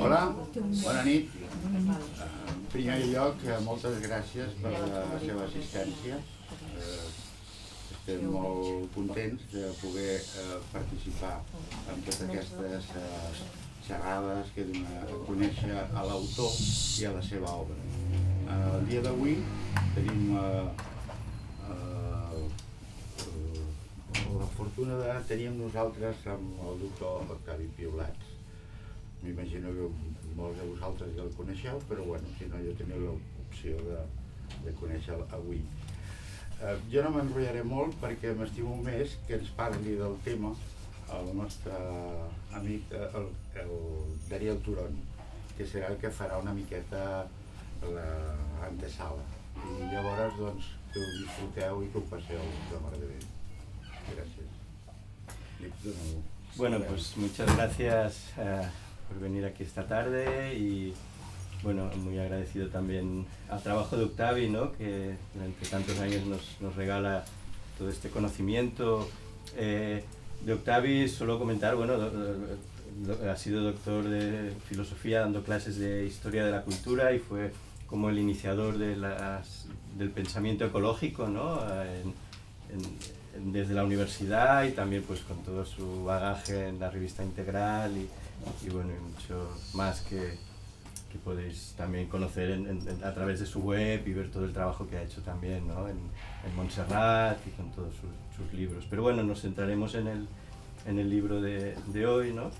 Hola, bona nit. En primer lloc, moltes gràcies per la seva assistència. Estem molt contents de poder participar en totes aquestes xerrades que donen a conèixer a l'autor i a la seva obra. El dia d'avui tenim la fortuna de tenir amb nosaltres amb el doctor Octavi Piulats. M'imagino que molts de vosaltres ja el coneixeu, però bueno, si no, jo teniu l'opció de conèixer-lo avui. Jo no m'enrotllaré molt perquè m'estimo més que ens parli del tema el nostre amic, el Daniel Turon, que serà el que farà una miqueta l'antesala. I llavors, doncs, que ho disfruteu i que ho passeu de meravella. Gracias. Bueno, pues muchas gracias por venir aquí esta tarde y bueno, muy agradecido también al trabajo de Octavi, ¿no? Que durante tantos años nos regala todo este conocimiento. De Octavi solo comentar, bueno, ha sido doctor de filosofía dando clases de historia de la cultura y fue como el iniciador de del pensamiento ecológico, ¿no? Desde la universidad y también pues con todo su bagaje en la revista Integral y bueno, y mucho más que podéis también conocer a través de su web y ver todo el trabajo que ha hecho también, ¿no? en Montserrat y con todos sus libros. Pero bueno, nos centraremos en el libro de hoy, ¿no?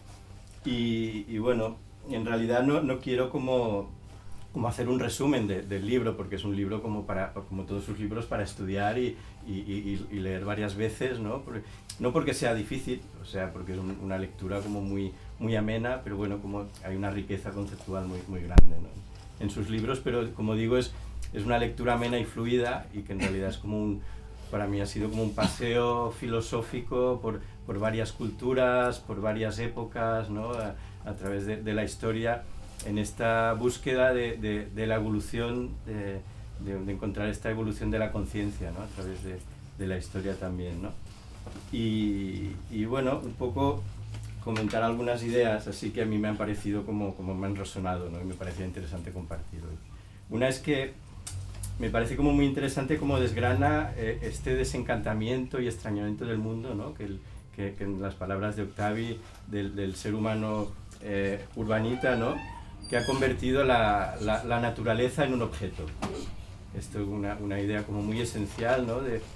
Y bueno, en realidad no quiero como hacer un resumen del libro, porque es un libro como todos sus libros para estudiar y leer varias veces, ¿no? No porque sea difícil, o sea, porque es una lectura como muy amena, pero bueno, como hay una riqueza conceptual muy grande, ¿no? En sus libros, pero como digo, es una lectura amena y fluida y que en realidad es como para mí ha sido como un paseo filosófico por varias culturas, por varias épocas, ¿no? A través de la historia, en esta búsqueda de la evolución, de encontrar esta evolución de la conciencia, ¿no? A través de la historia también, ¿no? Y bueno, un poco comentar algunas ideas así que a mí me han parecido como me han resonado, ¿no? Y me parecía interesante compartir hoy. Una es que me parece como muy interesante cómo desgrana este desencantamiento y extrañamiento del mundo, ¿no? Que en las palabras de Octavi, del ser humano urbanita, ¿no? Que ha convertido la naturaleza en un objeto. Esto es una idea como muy esencial, ¿no? de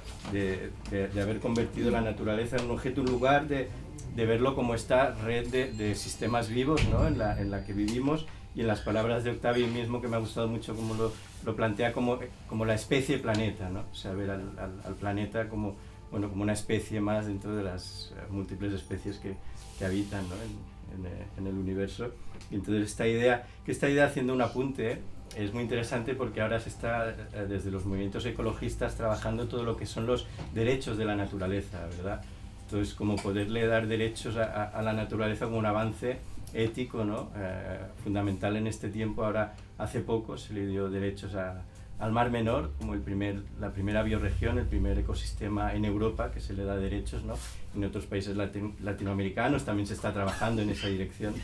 haber convertido la naturaleza en un objeto, un lugar de verlo como esta red de sistemas vivos, ¿no? en la que vivimos, y en las palabras de Octavi mismo, que me ha gustado mucho como lo plantea como la especie planeta, ¿no? O sea, ver al planeta como una especie más dentro de las múltiples especies que habitan, ¿no? en el universo. Y entonces esta idea, haciendo un apunte, es muy interesante porque ahora se está desde los movimientos ecologistas trabajando todo lo que son los derechos de la naturaleza, ¿verdad? Entonces, como poderle dar derechos a la naturaleza como un avance ético, ¿no? Fundamental en este tiempo. Ahora, hace poco se le dio derechos al Mar Menor como la primera bioregión, el primer ecosistema en Europa que se le da derechos, ¿no? En otros países latinoamericanos también se está trabajando en esa dirección.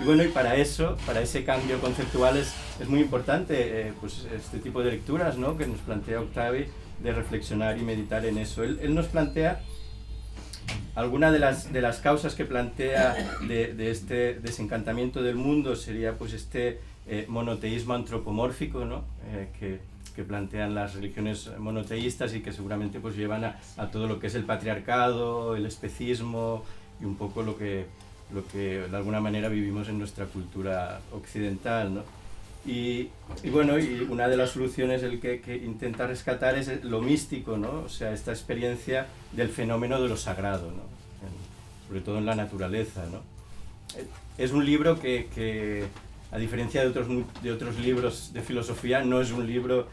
Y bueno, y para ese cambio conceptual es muy importante pues este tipo de lecturas, ¿no? Que nos plantea Octavi, de reflexionar y meditar en eso. Él nos plantea alguna de las causas que plantea de este desencantamiento del mundo, sería pues este monoteísmo antropomórfico, ¿no? Que plantean las religiones monoteístas y que seguramente pues llevan a todo lo que es el patriarcado, el especismo y un poco lo que de alguna manera vivimos en nuestra cultura occidental, ¿no? Y bueno, y una de las soluciones que intenta rescatar es lo místico, ¿no? O sea, esta experiencia del fenómeno de lo sagrado, ¿no? Sobre todo en la naturaleza, ¿no? Es un libro que a diferencia de otros libros de filosofía, no es un libro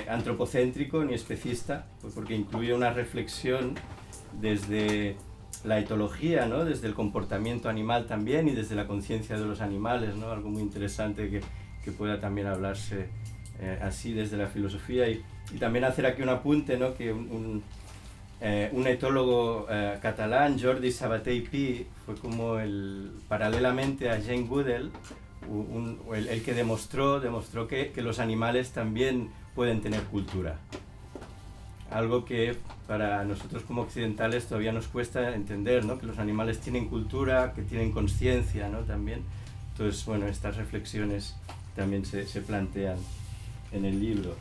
antropocéntrico ni especista, pues porque incluye una reflexión desde la etología, ¿no? Desde el comportamiento animal también y desde la conciencia de los animales, ¿no? Algo muy interesante que pueda también hablarse así desde la filosofía. Y también hacer aquí un apunte, ¿no? Que un etólogo catalán, Jordi Sabaté i Pi, fue como paralelamente a Jane Goodall, el que demostró que los animales también pueden tener cultura. Algo que para nosotros como occidentales todavía nos cuesta entender, ¿no? Que los animales tienen cultura, que tienen conciencia, ¿no? También. Entonces, bueno, estas reflexiones también se plantean en el libro.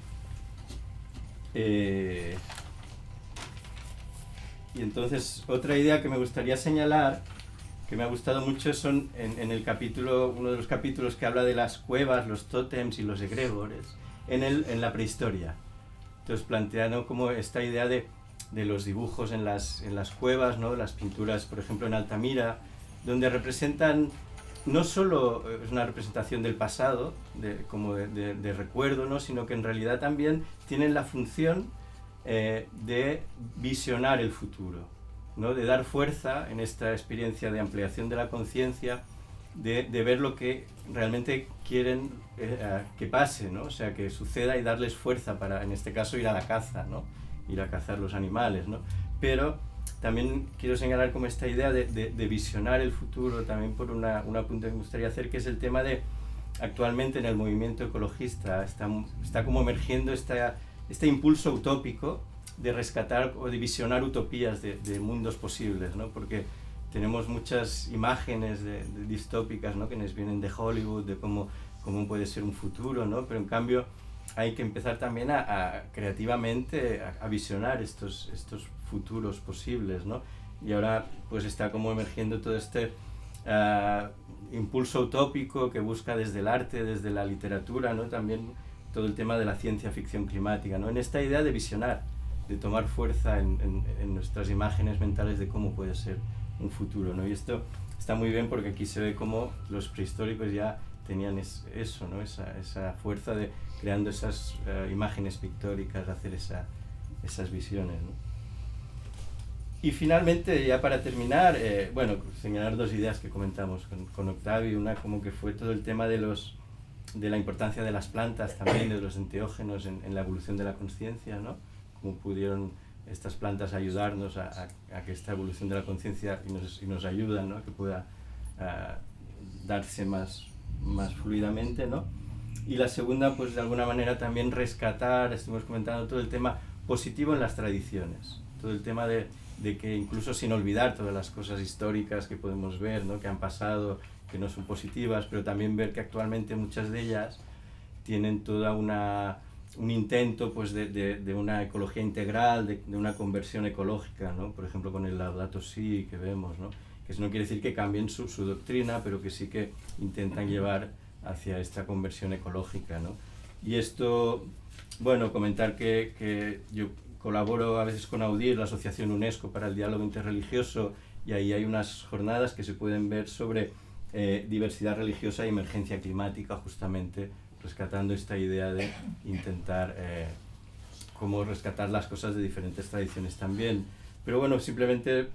Y entonces, otra idea que me gustaría señalar, que me ha gustado mucho, son en el capítulo, uno de los capítulos que habla de las cuevas, los tótems y los egregores, en la prehistoria. Entonces planteando como esta idea de los dibujos en las cuevas, ¿no? Las pinturas, por ejemplo, en Altamira, donde representan, no solo es una representación del pasado, como de recuerdo, ¿no? Sino que en realidad también tienen la función de visionar el futuro, ¿no? De dar fuerza en esta experiencia de ampliación de la conciencia, de ver lo que realmente quieren que pase, ¿no? O sea, que suceda y darles fuerza para, en este caso, ir a la caza, ¿no? Ir a cazar los animales, ¿no? Pero también quiero señalar como esta idea de visionar el futuro, también por un apunte que me gustaría hacer, que es el tema de, actualmente en el movimiento ecologista, está como emergiendo este impulso utópico de rescatar o de visionar utopías de mundos posibles, ¿no? Porque tenemos muchas imágenes distópicas, ¿no? Que nos vienen de Hollywood, de cómo puede ser un futuro, ¿no? Pero en cambio hay que empezar también creativamente a visionar estos futuros posibles, ¿no? Y ahora pues está como emergiendo todo este impulso utópico que busca desde el arte, desde la literatura, ¿no? También todo el tema de la ciencia ficción climática, ¿no? En esta idea de visionar, de tomar fuerza en nuestras imágenes mentales de cómo puede ser un futuro, ¿no? Y esto está muy bien porque aquí se ve cómo los prehistóricos ya tenían eso, ¿no? Esa fuerza de creando esas imágenes pictóricas, hacer esas visiones, ¿no? Y finalmente, ya para terminar, bueno, señalar dos ideas que comentamos con Octavio. Una como que fue todo el tema de la importancia de las plantas también, de los enteógenos en la evolución de la conciencia, ¿no? Cómo pudieron estas plantas ayudarnos a que esta evolución de la conciencia y nos ayudan, ¿no? Que pueda darse más fluidamente, ¿no? Y la segunda, pues de alguna manera también rescatar, estuvimos comentando todo el tema positivo en las tradiciones, todo el tema de que incluso sin olvidar todas las cosas históricas que podemos ver, ¿no? Que han pasado, que no son positivas, pero también ver que actualmente muchas de ellas tienen toda un intento pues de una ecología integral, de una conversión ecológica, ¿no? Por ejemplo con el Laudato Si que vemos, ¿no? Que eso no quiere decir que cambien su doctrina, pero que sí que intentan llevar hacia esta conversión ecológica, ¿no? Y esto, bueno, comentar que yo colaboro a veces con AUDIR, la Asociación UNESCO para el Diálogo Interreligioso, y ahí hay unas jornadas que se pueden ver sobre diversidad religiosa y emergencia climática, justamente rescatando esta idea de intentar cómo rescatar las cosas de diferentes tradiciones también. Pero bueno, simplemente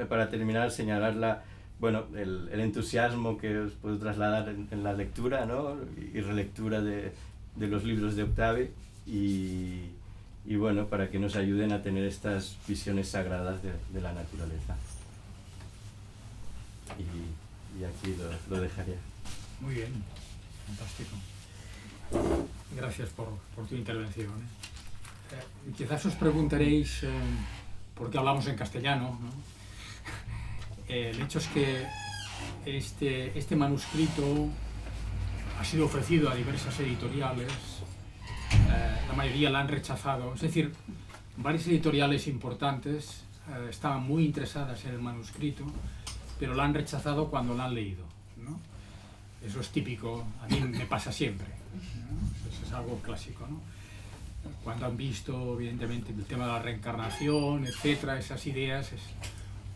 para terminar, señalar bueno, el entusiasmo que os puedo trasladar en la lectura, ¿no? Y relectura de los libros de Octavio, y bueno, para que nos ayuden a tener estas visiones sagradas de la naturaleza. Y aquí lo dejaría. Muy bien, fantástico. Gracias por tu intervención. Quizás os preguntaréis por qué hablamos en castellano, ¿no? El hecho es que este manuscrito ha sido ofrecido a diversas editoriales, la mayoría la han rechazado, es decir, varias editoriales importantes estaban muy interesadas en el manuscrito, pero la han rechazado cuando la han leído, ¿no? Eso es típico, a mí me pasa siempre, ¿no? Eso es algo clásico, ¿no? Cuando han visto, evidentemente, el tema de la reencarnación, etcétera, esas ideas,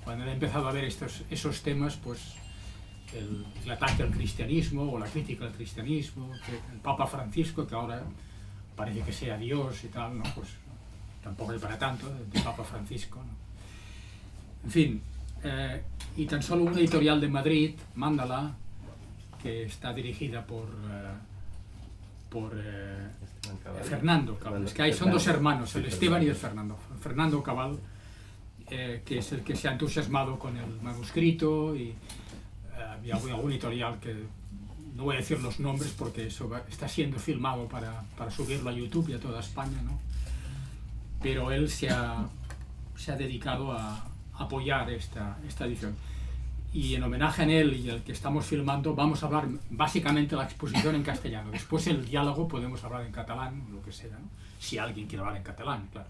cuando han empezado a ver esos temas, pues el ataque al cristianismo o la crítica al cristianismo, que el Papa Francisco, que ahora parece que sea Dios y tal, ¿no? Pues tampoco es para tanto, el Papa Francisco, ¿no? En fin, y tan solo una editorial de Madrid, Mándala, que está dirigida por Fernando Cabal. Es que son dos hermanos, el Esteban y el Fernando. Fernando Cabal, que es el que se ha entusiasmado con el manuscrito, y había algún editorial que no voy a decir los nombres porque eso está siendo filmado para subirlo a YouTube y a toda España, ¿no? Pero él se ha dedicado a apoyar esta edición. Y en homenaje a él y al que estamos filmando, vamos a hablar básicamente la exposición en castellano. Después el diálogo podemos hablar en catalán, lo que sea, ¿no? Si alguien quiere hablar en catalán, claro,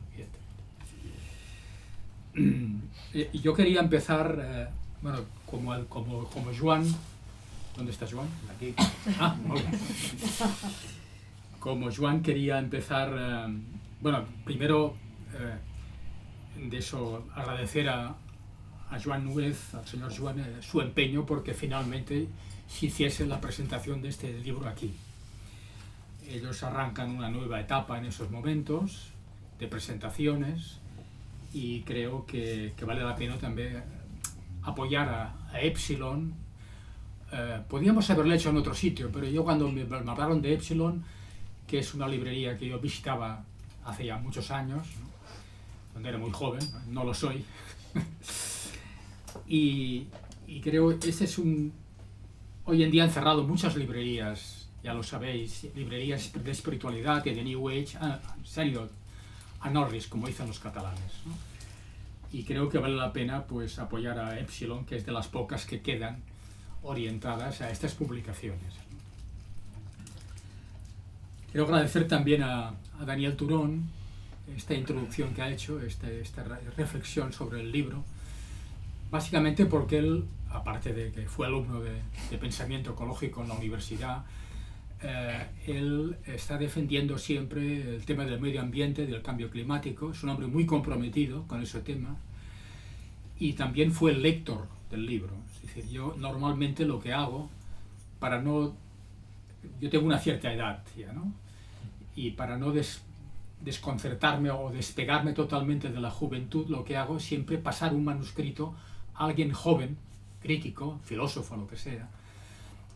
evidentemente. Y yo quería empezar, bueno, como Joan. ¿Dónde está Joan? Aquí. Ah, muy bien. Como Joan quería empezar, bueno, primero de eso agradecer a Joan Núñez, al señor Joan, su empeño porque finalmente se hiciese la presentación de este libro aquí. Ellos arrancan una nueva etapa en esos momentos de presentaciones y creo que vale la pena también apoyar a Epsilon. Podíamos haberlo hecho en otro sitio, pero yo cuando me hablaron de Epsilon, que es una librería que yo visitaba hace ya muchos años, ¿no? Cuando era muy joven, no lo soy, y creo que ese es hoy en día han cerrado muchas librerías, ya lo sabéis, librerías de espiritualidad y de New Age, se han ido a Norris, como dicen los catalanes, ¿no? Y creo que vale la pena pues apoyar a Epsilon, que es de las pocas que quedan orientadas a estas publicaciones. Quiero agradecer también a Daniel Turón esta introducción que ha hecho, esta reflexión sobre el libro, básicamente porque él, aparte de que fue alumno de pensamiento ecológico en la universidad, él está defendiendo siempre el tema del medio ambiente, del cambio climático, es un hombre muy comprometido con ese tema y también fue el lector del libro. Es decir, yo normalmente lo que hago, yo tengo una cierta edad ya, ¿no? Y para no desconcertarme o despegarme totalmente de la juventud, lo que hago es siempre pasar un manuscrito a alguien joven, crítico, filósofo, lo que sea,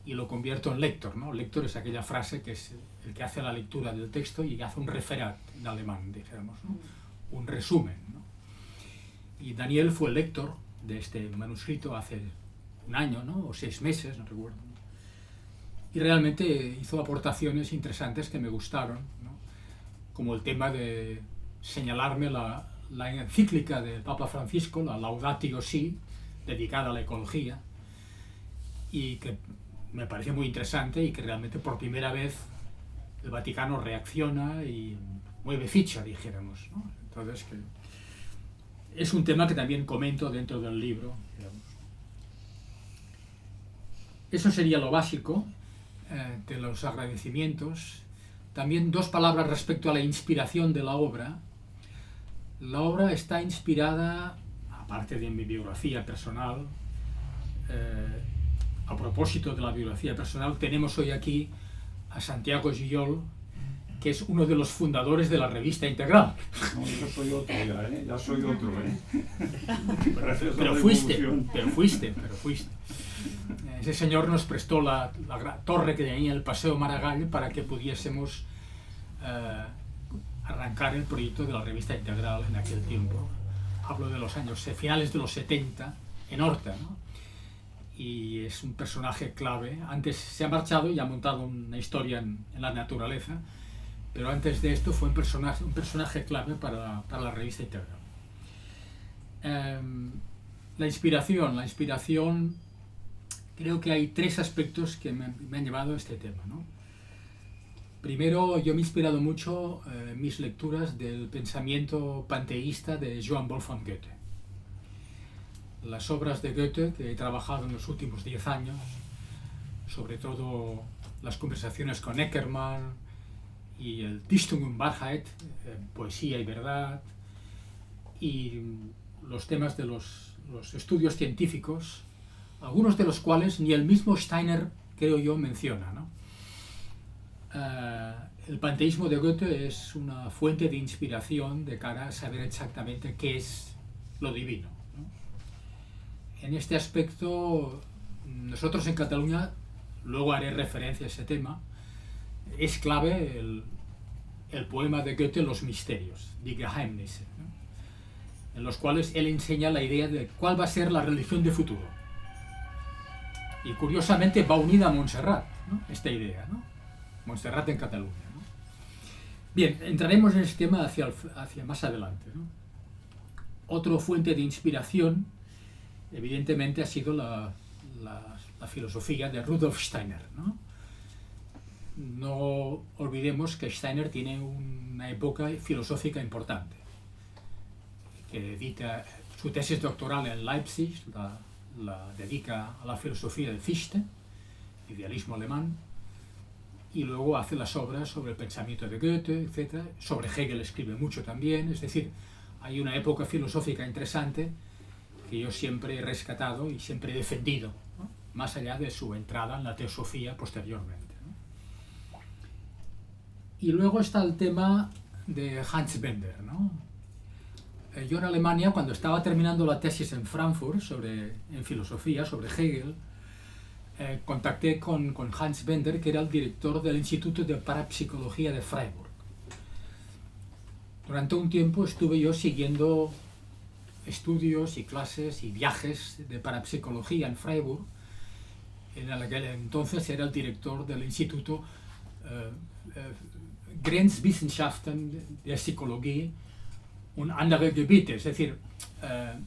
y lo convierto en lector, ¿no? Lector es aquella frase que es el que hace la lectura del texto y hace un referat en alemán, dijéramos, ¿no? Un resumen, ¿no? Y Daniel fue el lector de este manuscrito hace un año, ¿no? O 6 meses, no recuerdo. Y realmente hizo aportaciones interesantes que me gustaron, ¿no? Como el tema de señalarme la encíclica del Papa Francisco, la Laudatio Si, dedicada a la ecología, y que me parece muy interesante y que realmente por primera vez el Vaticano reacciona y mueve ficha, dijéramos, ¿no? Entonces, es un tema que también comento dentro del libro, digamos. Eso sería lo básico de los agradecimientos. También 2 palabras respecto a la inspiración de la obra. La obra está inspirada, aparte de mi biografía personal, a propósito de la biografía personal, tenemos hoy aquí a Santiago Gillol, que es uno de los fundadores de la revista Integral. No, yo soy otro ya, ¿eh? Ya soy otro, ¿eh? Pero fuiste. Ese señor nos prestó la torre que tenía en el Paseo Maragall para que pudiésemos arrancar el proyecto de la revista Integral en aquel tiempo. Hablo de los años finales de los 70 en Horta, ¿no? Y es un personaje clave. Antes se ha marchado y ha montado una historia en la naturaleza, pero antes de esto fue un personaje clave para la revista Integral. La inspiración, creo que hay 3 aspectos que me han llevado a este tema, ¿no? Primero, yo me he inspirado mucho en mis lecturas del pensamiento panteísta de Johann Wolfgang Goethe. Las obras de Goethe que he trabajado en los últimos 10 años, sobre todo las conversaciones con Eckermann y el Dichtung und Wahrheit, poesía y verdad, y los temas de los estudios científicos, algunos de los cuales ni el mismo Steiner, creo yo, menciona, ¿no? El panteísmo de Goethe es una fuente de inspiración de cara a saber exactamente qué es lo divino, ¿no? En este aspecto, nosotros en Cataluña, luego haré referencia a ese tema, es clave el poema de Goethe, Los Misterios, Die Geheimnisse, ¿no? En los cuales él enseña la idea de cuál va a ser la religión de futuro. Y curiosamente va unida a Montserrat. ¿no? Esta idea, ¿no? Montserrat en Cataluña, ¿no? Bien, entraremos en este tema hacia más adelante, ¿no? Otra fuente de inspiración, evidentemente, ha sido la filosofía de Rudolf Steiner, ¿no? No olvidemos que Steiner tiene una época filosófica importante, que edita su tesis doctoral en Leipzig, la dedica a la filosofía de Fichte, idealismo alemán, y luego hace las obras sobre el pensamiento de Goethe, etc. Sobre Hegel escribe mucho también, es decir, hay una época filosófica interesante que yo siempre he rescatado y siempre he defendido, ¿no? Más allá de su entrada en la teosofía posteriormente, ¿no? Y luego está el tema de Hans Bender, ¿no? Yo en Alemania, cuando estaba terminando la tesis en Frankfurt en filosofía sobre Hegel, contacté con Hans Bender, que era el director del Instituto de Parapsicología de Freiburg. Durante un tiempo estuve yo siguiendo estudios y clases y viajes de parapsicología en Freiburg. En aquel entonces era el director del Instituto Grenzwissenschaften der Psychologie und andere Gebiete, es decir,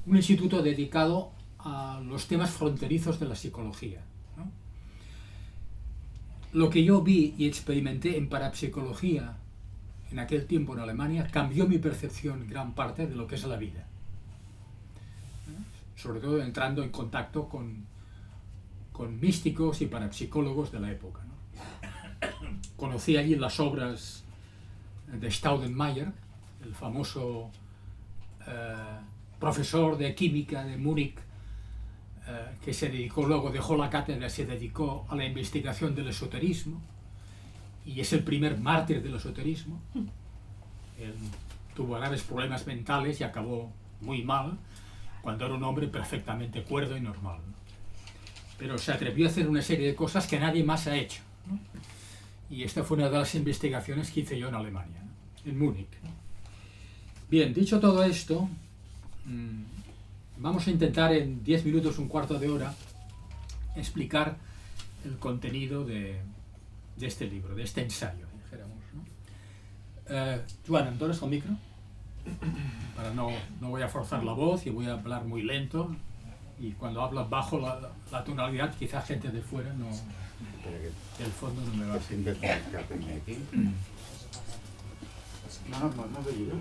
un instituto dedicado a los temas fronterizos de la psicología, ¿no? Lo que yo vi y experimenté en parapsicología en aquel tiempo en Alemania cambió mi percepción en gran parte de lo que es la vida, ¿no? Sobre todo entrando en contacto con místicos y parapsicólogos de la época, ¿no? Conocí allí las obras de Staudenmayer, el famoso profesor de química de Múnich, que se dedicó, luego dejó la cátedra, se dedicó a la investigación del esoterismo y es el primer mártir del esoterismo. Él tuvo graves problemas mentales y acabó muy mal cuando era un hombre perfectamente cuerdo y normal, ¿no? Pero se atrevió a hacer una serie de cosas que nadie más ha hecho, ¿no? Y esta fue una de las investigaciones que hice yo en Alemania, ¿no? En Múnich, ¿no? Bien, dicho todo esto, vamos a intentar en 10 minutos, un cuarto de hora, explicar el contenido de este libro, de este ensayo, dijéramos, ¿no? Joan, ¿me pones el micro? Para no voy a forzar la voz y voy a hablar muy lento, y cuando hablo bajo la tonalidad, quizá gente de fuera no, del fondo no me va a seguir. No t'ayudes.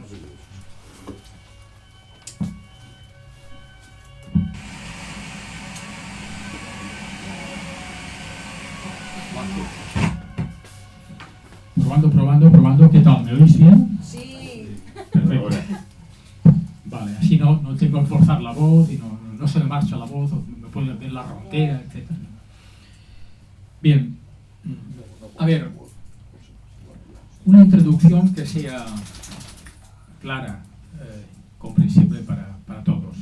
Probando, ¿qué tal? ¿Me oís bien? Sí. Perfecto. Vale, así no tengo que forzar la voz y no se me marcha la voz, o me puede ver la rontera, etc. Bien, a ver, una introducción que sea clara, comprensible para todos.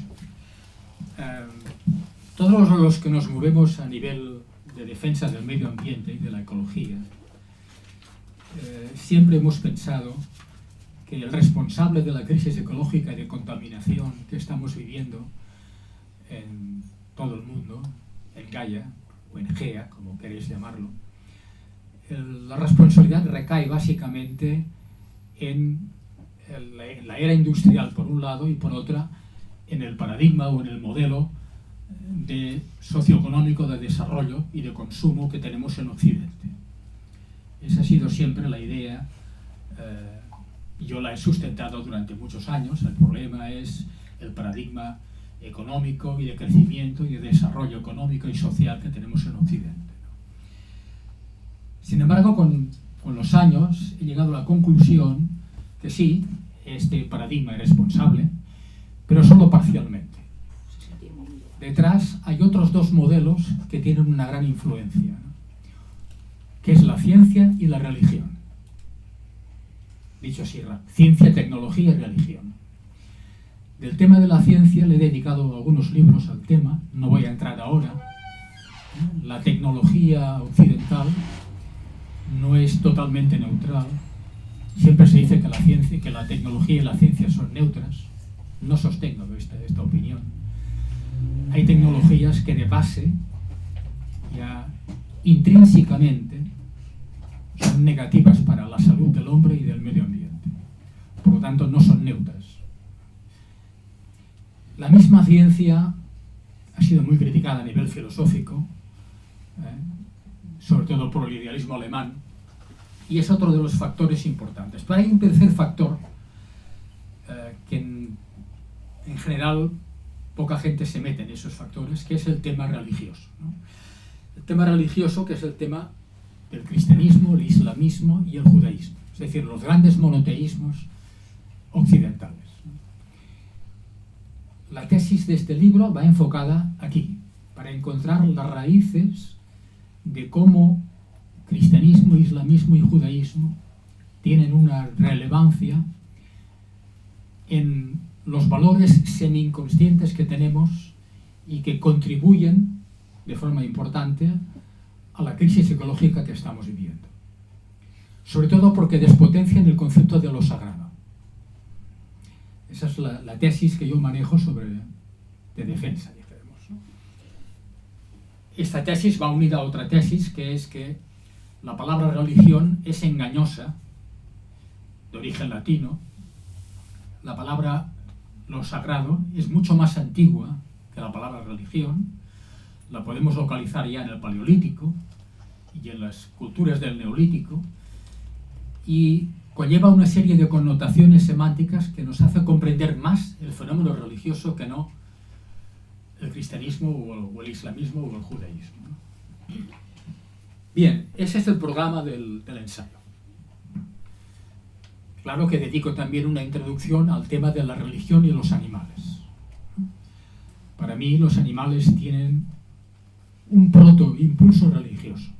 Todos los que nos movemos a nivel de defensa del medio ambiente y de la ecología, siempre hemos pensado que el responsable de la crisis ecológica y de contaminación que estamos viviendo en todo el mundo, en Gaia o en Gea, como queréis llamarlo, la responsabilidad recae básicamente en la era industrial por un lado y por otra en el paradigma o en el modelo de socioeconómico de desarrollo y de consumo que tenemos en Occidente. Esa ha sido siempre la idea, yo la he sustentado durante muchos años. El problema es el paradigma económico y de crecimiento y de desarrollo económico y social que tenemos en Occidente. Sin embargo, con los años he llegado a la conclusión que sí, este paradigma es responsable, pero solo parcialmente. Detrás hay otros dos modelos que tienen una gran influencia, ¿no? Que es la ciencia y la religión. Dicho así, ciencia, tecnología y religión. Del tema de la ciencia le he dedicado algunos libros al tema, no voy a entrar ahora. La tecnología occidental no es totalmente neutral. Siempre se dice que la ciencia, que la tecnología y la ciencia son neutras. No sostengo esta opinión. Hay tecnologías que de base ya intrínsecamente son negativas para la salud del hombre y del medio ambiente. Por lo tanto, no son neutras. La misma ciencia ha sido muy criticada a nivel filosófico, sobre todo por el idealismo alemán, y es otro de los factores importantes. Pero hay un tercer factor que en general poca gente se mete en esos factores, que es el tema religioso, ¿no? El tema religioso, que es el tema del cristianismo, el islamismo y el judaísmo, es decir, los grandes monoteísmos occidentales. La tesis de este libro va enfocada aquí, para encontrar las raíces de cómo cristianismo, islamismo y judaísmo tienen una relevancia en los valores semi-inconscientes que tenemos y que contribuyen de forma importante a la crisis ecológica que estamos viviendo. Sobre todo porque despotencian el concepto de lo sagrado. Esa es la tesis que yo manejo de defensa, digamos, ¿no? Esta tesis va unida a otra tesis, que es que la palabra religión es engañosa, de origen latino. La palabra lo sagrado es mucho más antigua que la palabra religión. La podemos localizar ya en el Paleolítico y en las culturas del Neolítico, y conlleva una serie de connotaciones semánticas que nos hace comprender más el fenómeno religioso que no el cristianismo o el islamismo o el judaísmo, ¿no? Bien, ese es el programa del ensayo. Claro que dedico también una introducción al tema de la religión y los animales. Para mí los animales tienen un proto-impulso religioso.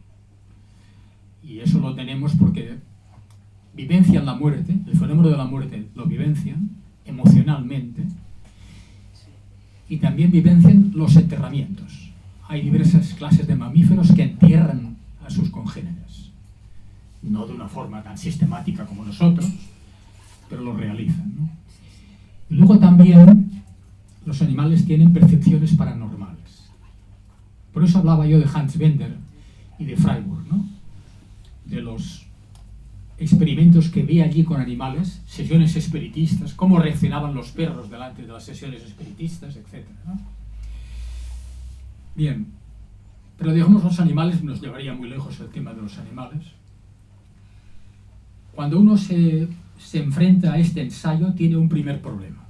Y eso lo tenemos porque vivencian la muerte, el fenómeno de la muerte lo vivencian emocionalmente, y también vivencian los enterramientos. Hay diversas clases de mamíferos que entierran a sus congéneres. No de una forma tan sistemática como nosotros, pero lo realizan, ¿no? Y luego también los animales tienen percepciones paranormales. Por eso hablaba yo de Hans Bender y de Freiburg, ¿no? De los experimentos que vi allí con animales, sesiones espiritistas, cómo reaccionaban los perros delante de las sesiones espiritistas, etc., ¿no? Bien, pero digamos los animales, nos llevaría muy lejos el tema de los animales. Cuando uno se enfrenta a este ensayo, tiene un primer problema,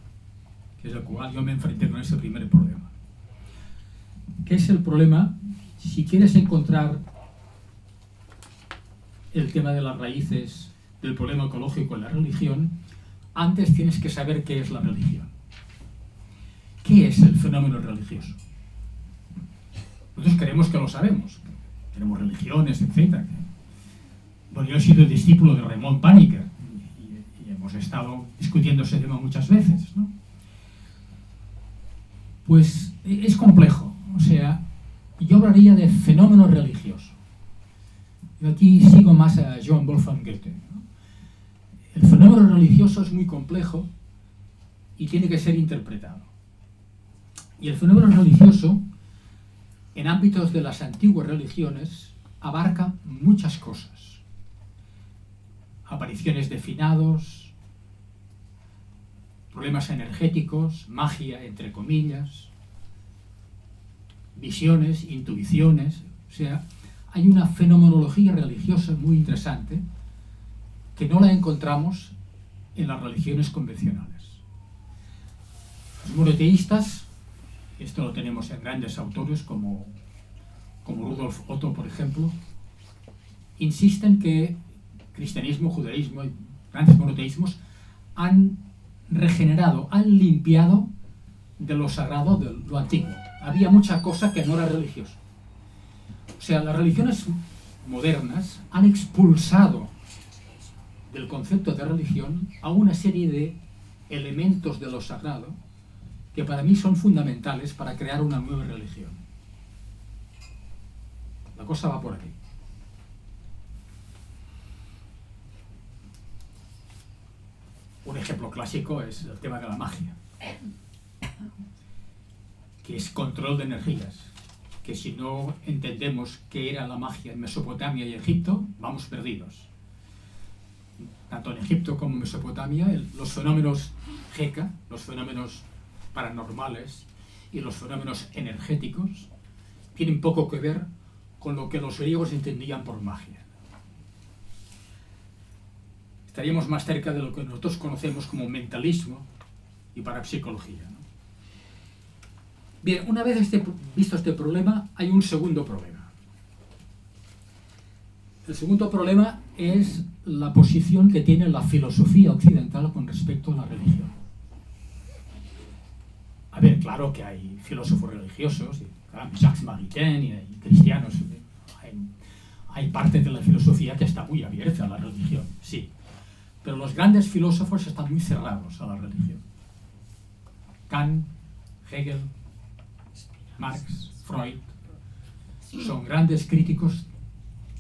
que es el cual yo me enfrenté con ese primer problema. ¿Qué es el problema? Si quieres encontrar el tema de las raíces del problema ecológico en la religión, antes tienes que saber qué es la religión. ¿Qué es el fenómeno religioso? Nosotros creemos que lo sabemos. Tenemos religiones, etc. Bueno, yo he sido discípulo de Raymond Paniker y hemos estado discutiendo ese tema muchas veces, ¿no? Pues es complejo. O sea, yo hablaría de fenómeno religioso. Yo aquí sigo más a Johann Wolfgang Goethe, ¿no? El fenómeno religioso es muy complejo y tiene que ser interpretado. Y el fenómeno religioso, en ámbitos de las antiguas religiones, abarca muchas cosas. Apariciones de finados, problemas energéticos, magia, entre comillas, visiones, intuiciones. O sea, hay una fenomenología religiosa muy interesante que no la encontramos en las religiones convencionales. Los monoteístas, esto lo tenemos en grandes autores como Rudolf Otto, por ejemplo, insisten que cristianismo, judaísmo y grandes monoteísmos han regenerado, han limpiado de lo sagrado, de lo antiguo. Había mucha cosa que no era religiosa. O sea, las religiones modernas han expulsado del concepto de religión a una serie de elementos de lo sagrado que para mí son fundamentales para crear una nueva religión. La cosa va por aquí. Un ejemplo clásico es el tema de la magia, que es control de energías, que si no entendemos qué era la magia en Mesopotamia y Egipto, vamos perdidos. Tanto en Egipto como en Mesopotamia, los fenómenos Heka, los fenómenos paranormales y los fenómenos energéticos tienen poco que ver con lo que los griegos entendían por magia. Estaríamos más cerca de lo que nosotros conocemos como mentalismo y parapsicología, ¿no? Bien, una vez visto este problema, hay un segundo problema. El segundo problema es la posición que tiene la filosofía occidental con respecto a la religión. A ver, claro que hay filósofos religiosos, Jacques Maritain y cristianos. Hay parte de la filosofía que está muy abierta a la religión, sí. Pero los grandes filósofos están muy cerrados a la religión. Kant, Hegel, Marx, Freud, son grandes críticos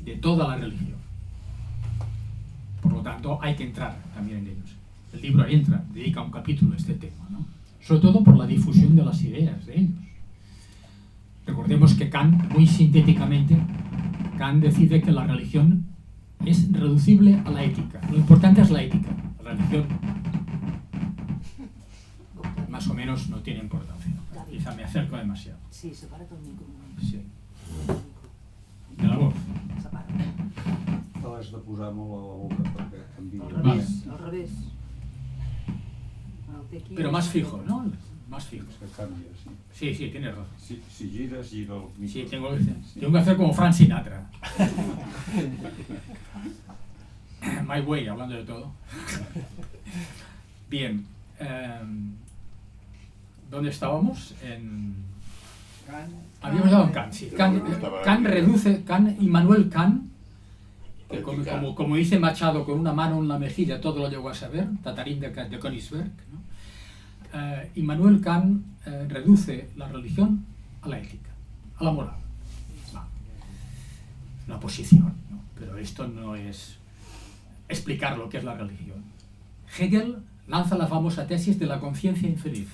de toda la religión. Por lo tanto, hay que entrar también en ellos. El libro dedica un capítulo a este tema, ¿no? Sobre todo por la difusión de las ideas de ellos. Recordemos que Kant, muy sintéticamente, Kant decide que la religión es reducible a la ética. Lo importante es la ética. La religión más o menos no tiene importancia. Quizá me acerco demasiado. Sí, separa el micro. Sí. De la voz. Separa. Te l'has de posar molt a la boca perquè canvia. Al Vale. revés, al revés. El té aquí. Pero más fijo, ¿no? Más fijo. És que canvia, sí. Sí, sí, tienes razón. Si gires, gira el micro. Sí, tengo que hacer como Frank Sinatra. My Way, hablando de todo. Bien. ¿Dónde estábamos? Habíamos dado en Kant, sí. Immanuel Kant, que como dice Machado, con una mano en la mejilla todo lo llegó a saber, Tatarín de Königsberg, ¿no? Immanuel Kant reduce la religión a la ética, a la moral. Una posición, ¿no? Pero esto no es explicar lo que es la religión. Hegel lanza la famosa tesis de la conciencia infeliz,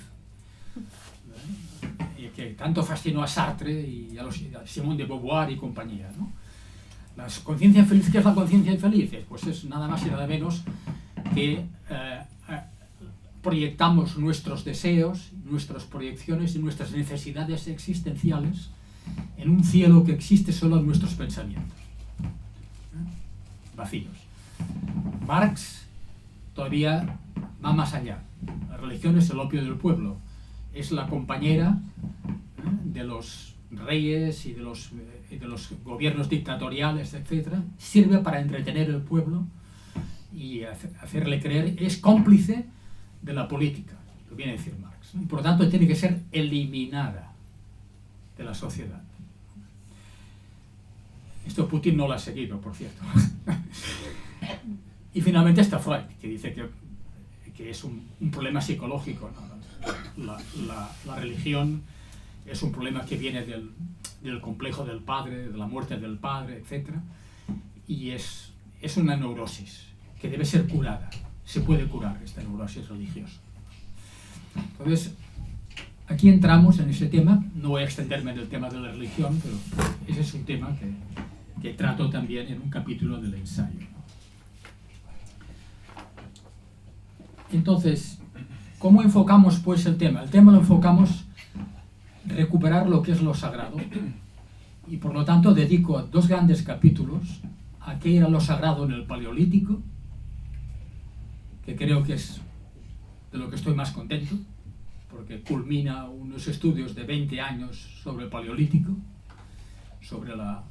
que tanto fascinó a Sartre y a Simone de Beauvoir y compañía, ¿no? La conciencia infeliz, ¿qué es la conciencia infeliz? Pues es nada más y nada menos que proyectamos nuestros deseos, nuestras proyecciones y nuestras necesidades existenciales en un cielo que existe solo en nuestros pensamientos, vacíos. Marx todavía va más allá. La religión es el opio del pueblo, es la compañera de los reyes y de los gobiernos dictatoriales, etc. Sirve para entretener al pueblo y hacerle creer, es cómplice de la política, lo viene a decir Marx. Por lo tanto, tiene que ser eliminada de la sociedad. Esto Putin no lo ha seguido, por cierto. Y finalmente está Freud, que dice que es un problema psicológico, ¿no? La religión es un problema que viene del complejo del padre, de la muerte del padre, etc. Y es una neurosis que debe ser curada. Se puede curar esta neurosis religiosa. Entonces, aquí entramos en ese tema. No voy a extenderme en el tema de la religión, pero ese es un tema que trato también en un capítulo del ensayo, ¿no? Entonces, ¿cómo enfocamos pues el tema? El tema lo enfocamos recuperar lo que es lo sagrado, y por lo tanto dedico 2 grandes capítulos a qué era lo sagrado en el Paleolítico, que creo que es de lo que estoy más contento, porque culmina unos estudios de 20 años sobre el Paleolítico, sobre la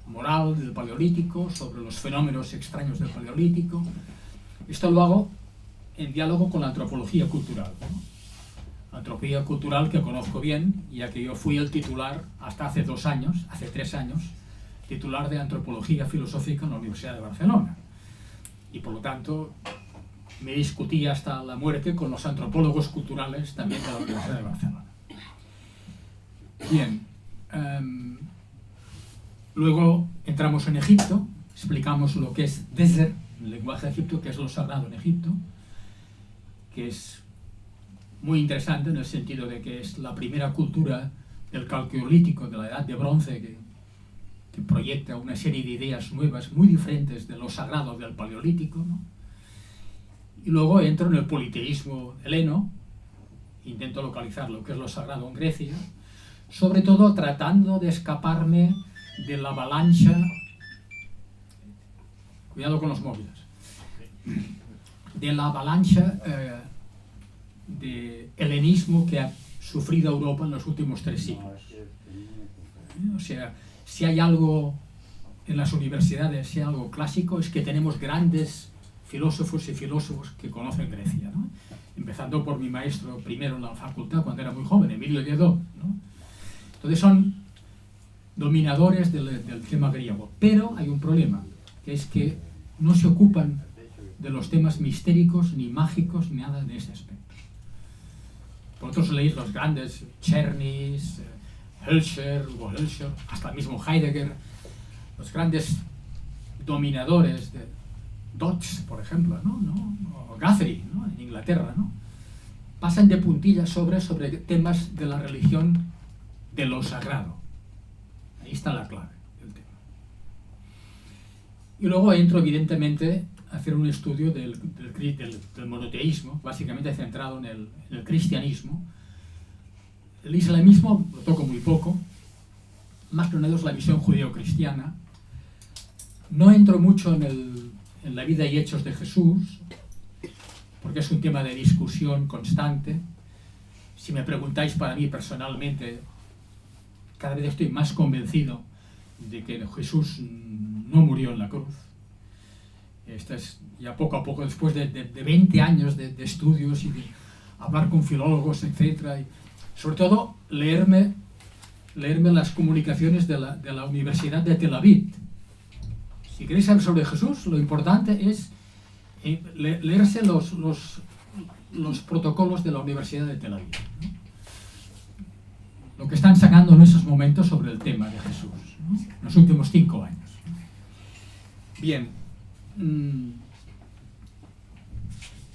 moral del Paleolítico, sobre los fenómenos extraños del Paleolítico. Esto lo hago en diálogo con la antropología cultural, ¿no? Antropología cultural que conozco bien, ya que yo fui el titular hasta hace 3 años, titular de antropología filosófica en la Universidad de Barcelona. Y por lo tanto me discutí hasta la muerte con los antropólogos culturales también de la Universidad de Barcelona. Bien, luego entramos en Egipto, explicamos lo que es Deser, el lenguaje de Egipto, que es lo sagrado en Egipto, que es muy interesante en el sentido de que es la primera cultura del Calcolítico, de la Edad de Bronce, que proyecta una serie de ideas nuevas muy diferentes de lo sagrado del Paleolítico, ¿no? Y luego entro en el politeísmo heleno, intento localizar lo que es lo sagrado en Grecia, sobre todo tratando de escaparme de la avalancha, cuidado con los móviles, de la avalancha de helenismo que ha sufrido Europa en los últimos 3 siglos. O sea, si hay algo en las universidades, si hay algo clásico, es que tenemos grandes filósofos y filósofos que conocen Grecia, ¿no? Empezando por mi maestro primero en la facultad cuando era muy joven, Emilio Lledó, ¿no? Entonces son dominadores del tema griego, pero hay un problema, que es que no se ocupan de los temas mistéricos, ni mágicos, ni nada de ese aspecto. Vosotros leéis los grandes Czernis, Hölscher, Hugo Hölscher, hasta el mismo Heidegger, los grandes dominadores de Dodge, por ejemplo, ¿no? O Guthrie, ¿no? En Inglaterra, ¿no? Pasan de puntillas sobre temas de la religión, de lo sagrado. Ahí está la clave del tema. Y luego entro, evidentemente, a hacer un estudio del monoteísmo, básicamente centrado en el cristianismo. El islamismo lo toco muy poco, más que nada es la visión judeo-cristiana. No entro mucho en la vida y hechos de Jesús, porque es un tema de discusión constante. Si me preguntáis para mí personalmente, cada vez estoy más convencido de que Jesús no murió en la cruz. Esto es ya poco a poco, después de 20 años de estudios y de hablar con filólogos, etc. Y sobre todo, leerme las comunicaciones de la Universidad de Tel Aviv. Si queréis saber sobre Jesús, lo importante es leerse los protocolos de la Universidad de Tel Aviv, ¿no? Lo que están sacando en esos momentos sobre el tema de Jesús, ¿no? En los últimos 5 años. Bien.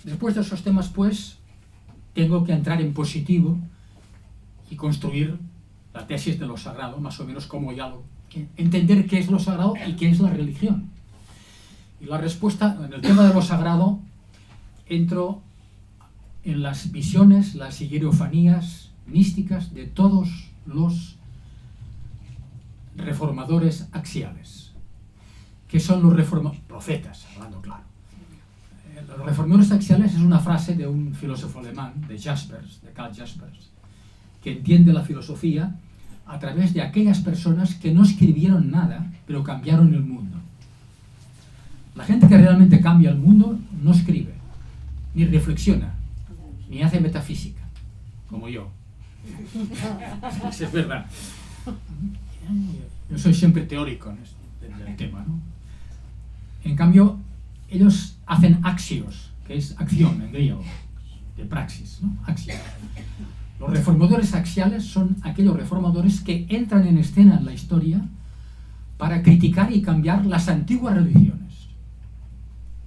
Después de esos temas, pues, tengo que entrar en positivo y construir la tesis de lo sagrado, más o menos como ya entender qué es lo sagrado y qué es la religión. Y la respuesta, en el tema de lo sagrado, entro en las visiones, las hierofanías místicas de todos los reformadores axiales. ¿Qué son los profetas? Hablando claro. Los reformadores axiales es una frase de un filósofo alemán, de Karl Jaspers, que entiende la filosofía a través de aquellas personas que no escribieron nada, pero cambiaron el mundo. La gente que realmente cambia el mundo no escribe, ni reflexiona, ni hace metafísica, como yo. Eso es verdad. Yo soy siempre teórico en el tema, ¿no? En cambio, ellos hacen axios, que es acción en griego, de praxis, ¿no? Axios. Los reformadores axiales son aquellos reformadores que entran en escena en la historia para criticar y cambiar las antiguas religiones.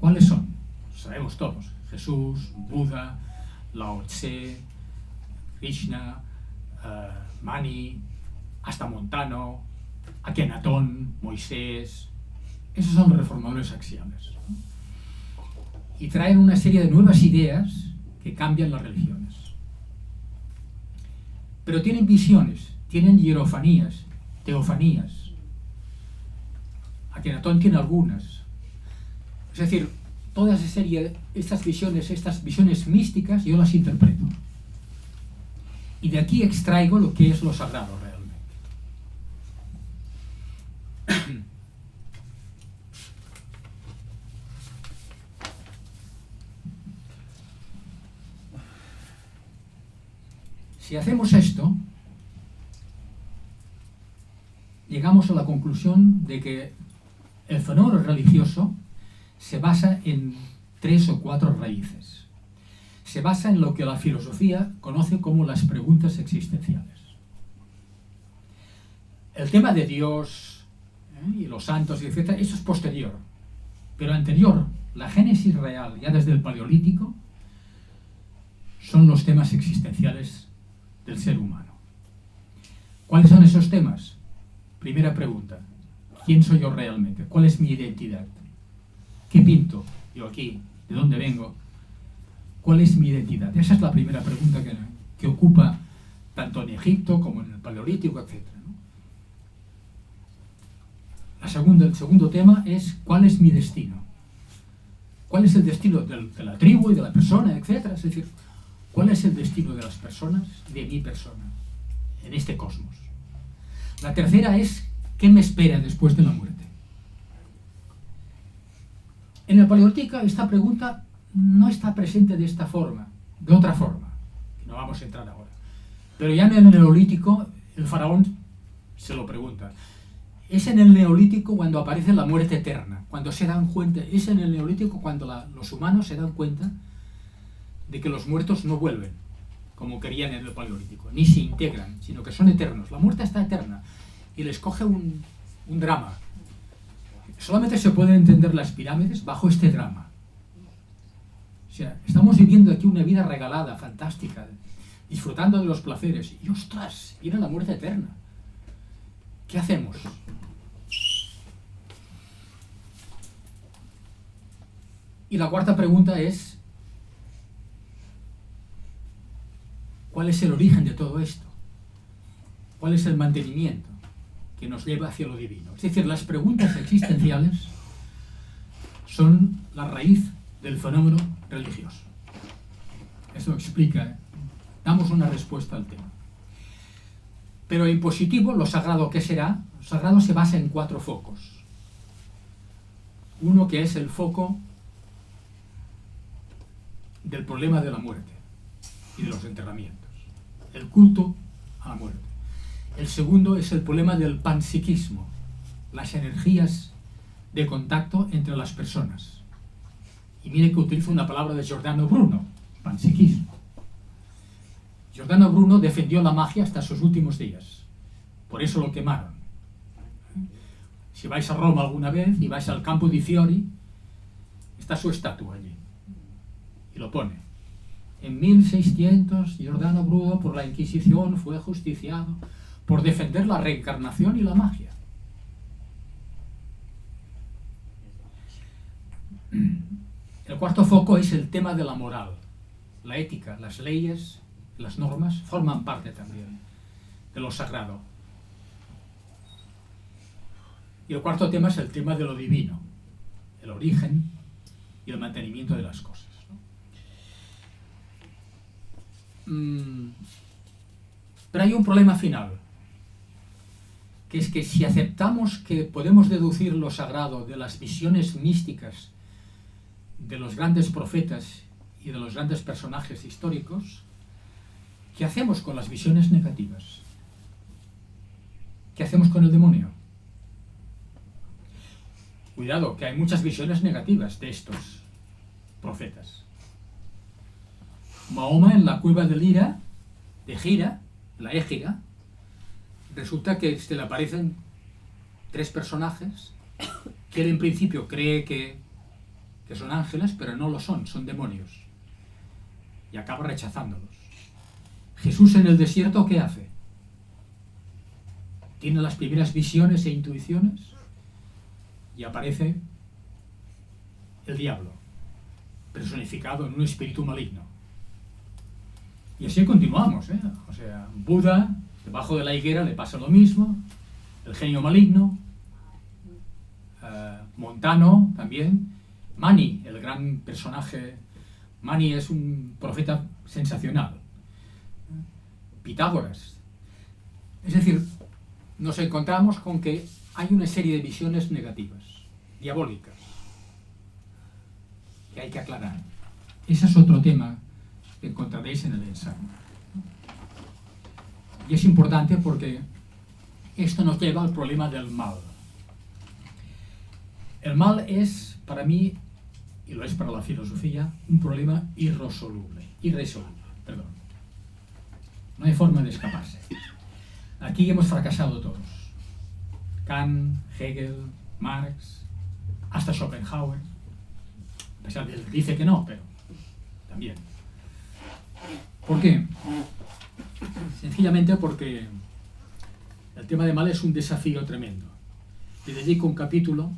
¿Cuáles son? Sabemos todos. Jesús, Buda, Lao Tse, Krishna, Mani, hasta Montano, Akenatón, Moisés. Esos son los reformadores axiales. Y traen una serie de nuevas ideas que cambian las religiones. Pero tienen visiones, tienen hierofanías, teofanías. Akenatón tiene algunas. Es decir, toda esa serie, estas visiones místicas, yo las interpreto. Y de aquí extraigo lo que es lo sagrado realmente. Si hacemos esto, llegamos a la conclusión de que el fenómeno religioso se basa en 3 o 4 raíces. Se basa en lo que la filosofía conoce como las preguntas existenciales. El tema de Dios y los santos, etc., eso es posterior. Pero anterior, la génesis real, ya desde el Paleolítico, son los temas existenciales del ser humano. ¿Cuáles son esos temas? Primera pregunta. ¿Quién soy yo realmente? ¿Cuál es mi identidad? ¿Qué pinto yo aquí? ¿De dónde vengo? ¿Cuál es mi identidad? Esa es la primera pregunta que ocupa tanto en Egipto como en el Paleolítico, etc., ¿no? El segundo tema es ¿cuál es mi destino? ¿Cuál es el destino de la tribu y de la persona, etcétera? Es decir, ¿cuál es el destino de las personas, de mi persona, en este cosmos? La tercera es ¿qué me espera después de la muerte? En el Paleolítico esta pregunta no está presente de esta forma, de otra forma, que no vamos a entrar ahora. Pero ya en el Neolítico el faraón se lo pregunta. Es en el Neolítico cuando aparece la muerte eterna, cuando se dan cuenta, es en el Neolítico cuando los humanos se dan cuenta de que los muertos no vuelven, como querían en el Paleolítico, ni se integran, sino que son eternos. La muerte está eterna y les coge un drama. Solamente se pueden entender las pirámides bajo este drama. O sea, estamos viviendo aquí una vida regalada, fantástica, disfrutando de los placeres. Y ¡ostras! Viene la muerte eterna. ¿Qué hacemos? Y la cuarta pregunta es, ¿cuál es el origen de todo esto? ¿Cuál es el mantenimiento que nos lleva hacia lo divino? Es decir, las preguntas existenciales son la raíz del fenómeno religioso. Eso explica, damos una respuesta al tema. Pero en positivo, lo sagrado, ¿qué será? Lo sagrado se basa en 4 focos. Uno que es el foco del problema de la muerte y de los enterramientos. El culto a la muerte. El segundo es el problema del panpsiquismo, las energías de contacto entre las personas. Y mire que utilizo una palabra de Giordano Bruno, panpsiquismo. Giordano Bruno defendió la magia hasta sus últimos días. Por eso lo quemaron. Si vais a Roma alguna vez y vais al Campo di Fiori, está su estatua allí. Y lo pone. En 1600, Giordano Bruno, por la Inquisición, fue ajusticiado por defender la reencarnación y la magia. El cuarto foco es el tema de la moral. La ética, las leyes, las normas forman parte también de lo sagrado. Y el cuarto tema es el tema de lo divino, el origen y el mantenimiento de las cosas, ¿no? Pero hay un problema final, que es que si aceptamos que podemos deducir lo sagrado de las visiones místicas de los grandes profetas y de los grandes personajes históricos, ¿qué hacemos con las visiones negativas? ¿Qué hacemos con el demonio? Cuidado, que hay muchas visiones negativas de estos profetas. Mahoma en la cueva del Hira, de Gira, la Égira, resulta que se le aparecen 3 personajes que él en principio cree que son ángeles, pero no lo son demonios. Y acaba rechazándolos. Jesús en el desierto, ¿qué hace? Tiene las primeras visiones e intuiciones y aparece el diablo, personificado en un espíritu maligno. Y así continuamos, ¿eh? O sea, Buda, debajo de la higuera, le pasa lo mismo, el genio maligno, Montano también, Mani, el gran personaje. Mani es un profeta sensacional. Pitágoras. Es decir, nos encontramos con que hay una serie de visiones negativas, diabólicas, que hay que aclarar. Ese es otro tema que encontraréis en el ensayo. Y es importante porque esto nos lleva al problema del mal. El mal es, para mí, y lo es para la filosofía, un problema irresoluble. Perdón. No hay forma de escaparse. Aquí hemos fracasado todos. Kant, Hegel, Marx, hasta Schopenhauer. A pesar de que dice que no, pero también. ¿Por qué? Sencillamente porque tema de mal es un desafío tremendo. Le dedico un capítulo.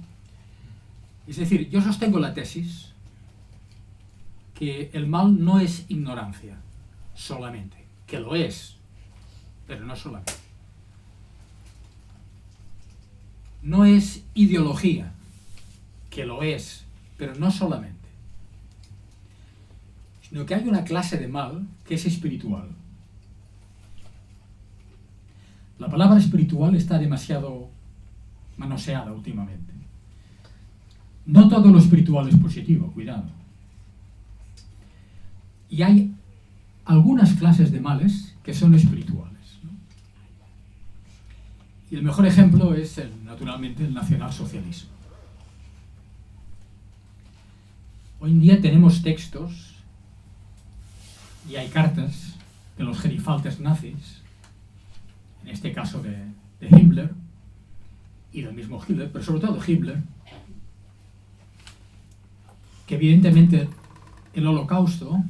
Es decir, yo sostengo la tesis que el mal no es ignorancia solamente, que lo es, pero no solamente. No es ideología, que lo es, pero no solamente. Sino que hay una clase de mal que es espiritual. La palabra espiritual está demasiado manoseada últimamente. No todo lo espiritual es positivo, cuidado. Y hay algunas clases de males que son espirituales, ¿no? Y el mejor ejemplo es, naturalmente, el nacionalsocialismo. Hoy en día tenemos textos y hay cartas de los gerifaltes nazis, en este caso de Himmler y del mismo Hitler, pero sobre todo de Himmler, que evidentemente el Holocausto,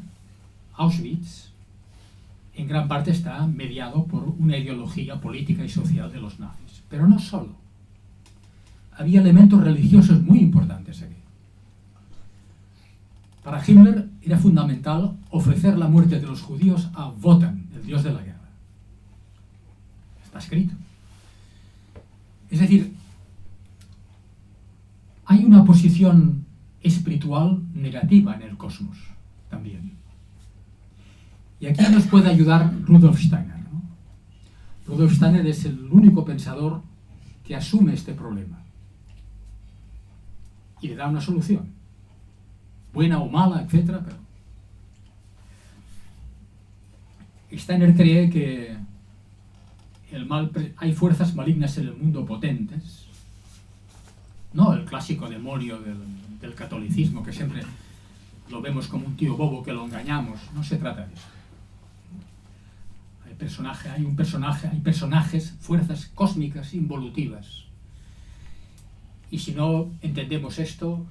Auschwitz, en gran parte está mediado por una ideología política y social de los nazis. Pero no solo. Había elementos religiosos muy importantes aquí. Para Himmler era fundamental ofrecer la muerte de los judíos a Wotan, el dios de la guerra. Está escrito. Es decir, hay una posición espiritual negativa en el cosmos también. Y aquí nos puede ayudar Rudolf Steiner, ¿no? Rudolf Steiner es el único pensador que asume este problema y le da una solución, buena o mala, etc. Pero Steiner cree que el mal, hay fuerzas malignas en el mundo potentes, no el clásico demonio del catolicismo, que siempre lo vemos como un tío bobo que lo engañamos. No se trata de eso. Hay personajes, fuerzas cósmicas involutivas. Y si no entendemos esto,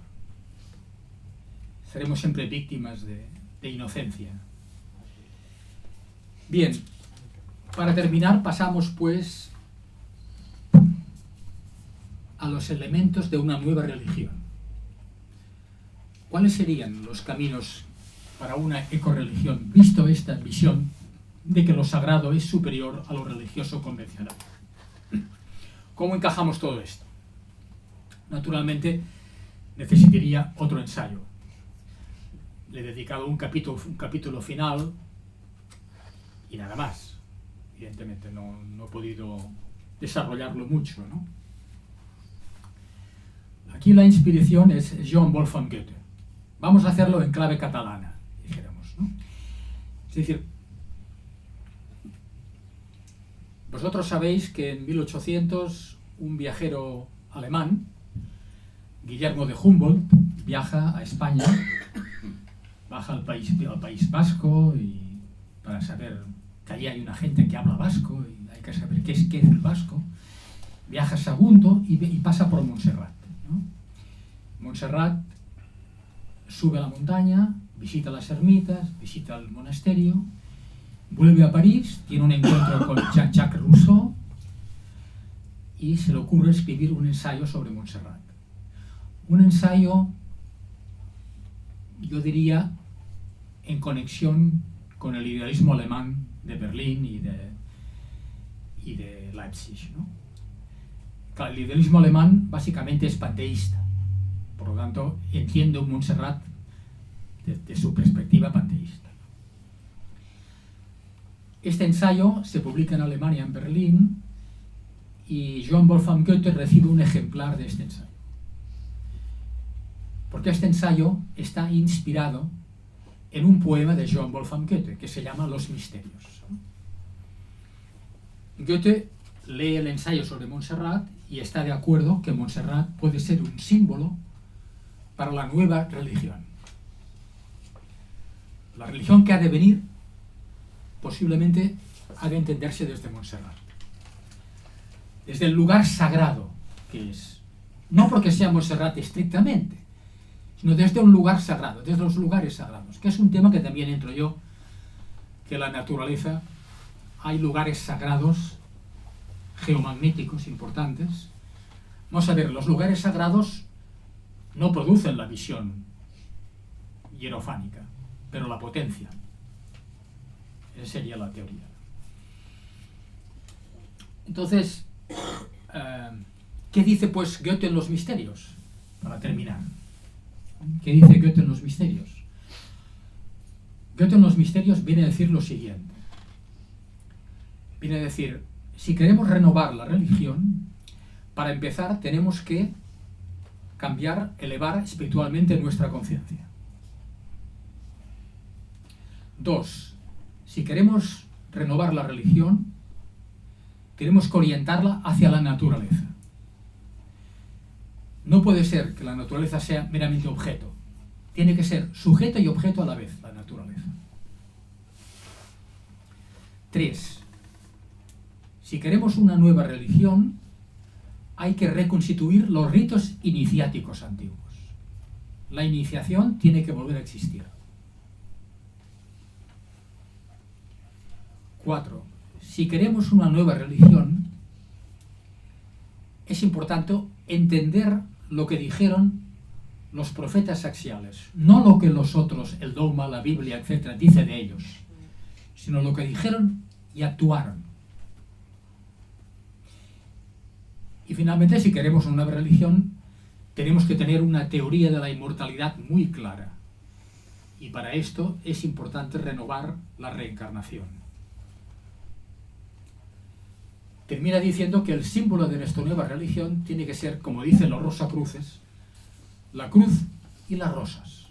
seremos siempre víctimas de inocencia. Bien, para terminar pasamos pues a los elementos de una nueva religión. ¿Cuáles serían los caminos para una ecorreligión, visto esta visión de que lo sagrado es superior a lo religioso convencional? ¿Cómo encajamos todo esto? Naturalmente necesitaría otro ensayo. Le he dedicado un capítulo final y nada más. Evidentemente no he podido desarrollarlo mucho, ¿no? Aquí la inspiración es Johann Wolfgang Goethe. Vamos a hacerlo en clave catalana, dijéramos, ¿no? Es decir, vosotros sabéis que en 1800 un viajero alemán, Guillermo de Humboldt, viaja a España, baja al País Vasco y para saber que allí hay una gente que habla vasco y hay que saber qué es el vasco, viaja a Sagunto y pasa por Montserrat, ¿no? Montserrat, sube a la montaña, visita las ermitas, visita el monasterio, vuelve a París, tiene un encuentro con Jean-Jacques Rousseau y se le ocurre escribir un ensayo sobre Montserrat. Un ensayo, yo diría, en conexión con el idealismo alemán de Berlín y de Leipzig, ¿no? Claro, el idealismo alemán básicamente es panteísta, por lo tanto entiende un Montserrat de su perspectiva panteísta. Este ensayo se publica en Alemania, en Berlín, y Johann Wolfgang Goethe recibe un ejemplar de este ensayo. Porque este ensayo está inspirado en un poema de Johann Wolfgang Goethe que se llama Los Misterios. Goethe lee el ensayo sobre Montserrat y está de acuerdo que Montserrat puede ser un símbolo para la nueva religión. La religión que ha de venir posiblemente ha de entenderse desde Montserrat, desde el lugar sagrado que es, no porque sea Montserrat estrictamente, sino desde un lugar sagrado, desde los lugares sagrados, que es un tema que también entro yo, que en la naturaleza hay lugares sagrados geomagnéticos importantes. Vamos a ver, los lugares sagrados no producen la visión hierofánica, pero la potencia. Esa sería la teoría. Entonces, ¿qué dice pues Goethe en los misterios? Para terminar, ¿qué dice Goethe en los misterios? Goethe en los misterios viene a decir lo siguiente. Viene a decir, si queremos renovar la religión, para empezar tenemos que cambiar, elevar espiritualmente nuestra conciencia. 2. Si queremos renovar la religión, tenemos que orientarla hacia la naturaleza. No puede ser que la naturaleza sea meramente objeto. Tiene que ser sujeto y objeto a la vez, la naturaleza. 3. Si queremos una nueva religión, hay que reconstituir los ritos iniciáticos antiguos. La iniciación tiene que volver a existir. 4. Si queremos una nueva religión, es importante entender lo que dijeron los profetas axiales, no lo que los otros, el dogma, la Biblia, etc., dice de ellos, sino lo que dijeron y actuaron. Y finalmente, si queremos una nueva religión, tenemos que tener una teoría de la inmortalidad muy clara. Y para esto es importante renovar la reencarnación. Termina diciendo que el símbolo de nuestra nueva religión tiene que ser, como dicen los Rosacruces, la cruz y las rosas.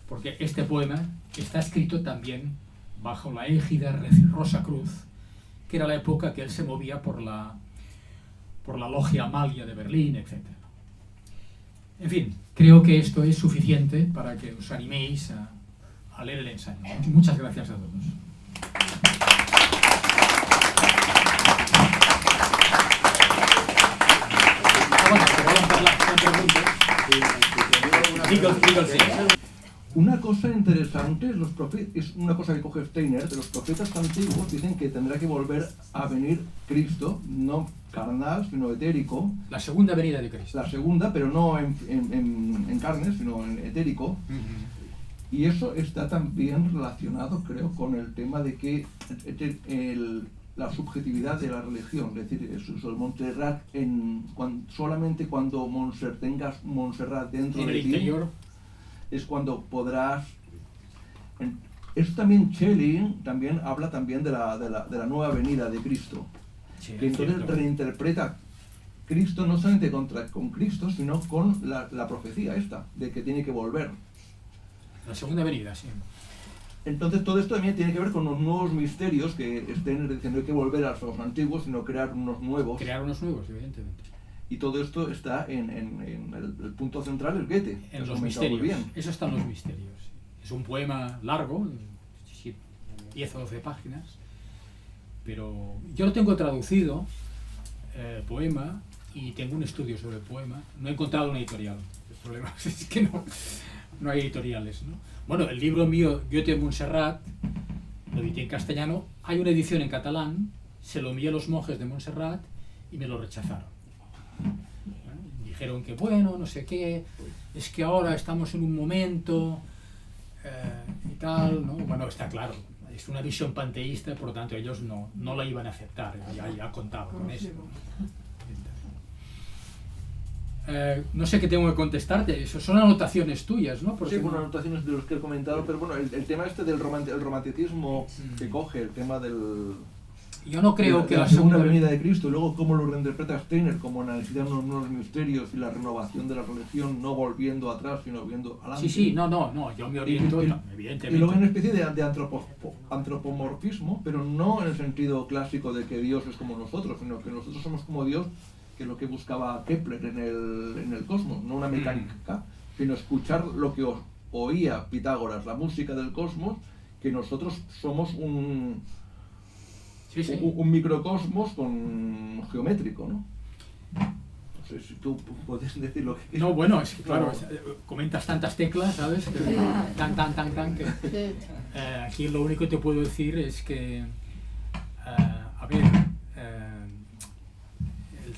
Porque este poema está escrito también bajo la égida Rosacruz, que era la época que él se movía por la logia Amalia de Berlín, etc. En fin, creo que esto es suficiente para que os animéis a leer el ensayo. Muchas gracias a todos. Una cosa interesante es una cosa que coge Steiner, de los profetas antiguos dicen que tendrá que volver a venir Cristo, no carnal, sino etérico. La segunda venida de Cristo. La segunda, pero no en carne, sino en etérico. Y eso está también relacionado, creo, con el tema de que la subjetividad de la religión, es decir, eso, el Montserrat, solamente cuando tengas Montserrat dentro en de el ti, interior, es cuando podrás. Eso también Schelling también habla también de la nueva venida de Cristo, sí, que entonces cierto. reinterpreta Cristo no solamente con Cristo, sino con la profecía esta, de que tiene que volver. La segunda venida, sí. Entonces todo esto también tiene que ver con los nuevos misterios que estén diciendo hay que volver a los antiguos, sino crear unos nuevos. Crear unos nuevos, evidentemente. Y todo esto está en el punto central, el Goethe. En Lo los has comentado misterios. muy bien. Eso está en los misterios. Es un poema largo, 10 o 12 páginas, pero yo lo tengo traducido, poema, y tengo un estudio sobre el poema. No he encontrado una editorial. El problema es que no hay editoriales, ¿no? Bueno, el libro mío, Goethe en Montserrat, lo edité en castellano. Hay una edición en catalán, se lo envié a los monjes de Montserrat y me lo rechazaron. Bueno, dijeron que bueno, no sé qué, es que ahora estamos en un momento y tal, ¿no? Bueno, está claro, es una visión panteísta, por lo tanto ellos no la iban a aceptar, ya contaban con eso. No sé qué tengo que contestarte, eso son anotaciones tuyas, ¿no? Sí, bueno, anotaciones de los que he comentado, pero bueno, el tema este del romanticismo que coge, el tema del... Yo no creo que la segunda venida de Cristo, y luego cómo lo reinterpreta Steiner, como la necesidad de unos nuevos misterios y la renovación de la religión, no volviendo atrás, sino viendo adelante. Sí, no, yo me oriento, evidentemente. Y luego hay una especie de antropomorfismo, pero no en el sentido clásico de que Dios es como nosotros, sino que nosotros somos como Dios, que es lo que buscaba Kepler en el cosmos, no una mecánica, sino escuchar lo que oía Pitágoras, la música del cosmos, que nosotros somos un microcosmos geométrico, ¿no? No sé si tú puedes decir lo que... No, bueno, es que claro, comentas tantas teclas, ¿sabes? Que, que aquí lo único que te puedo decir es que, a ver,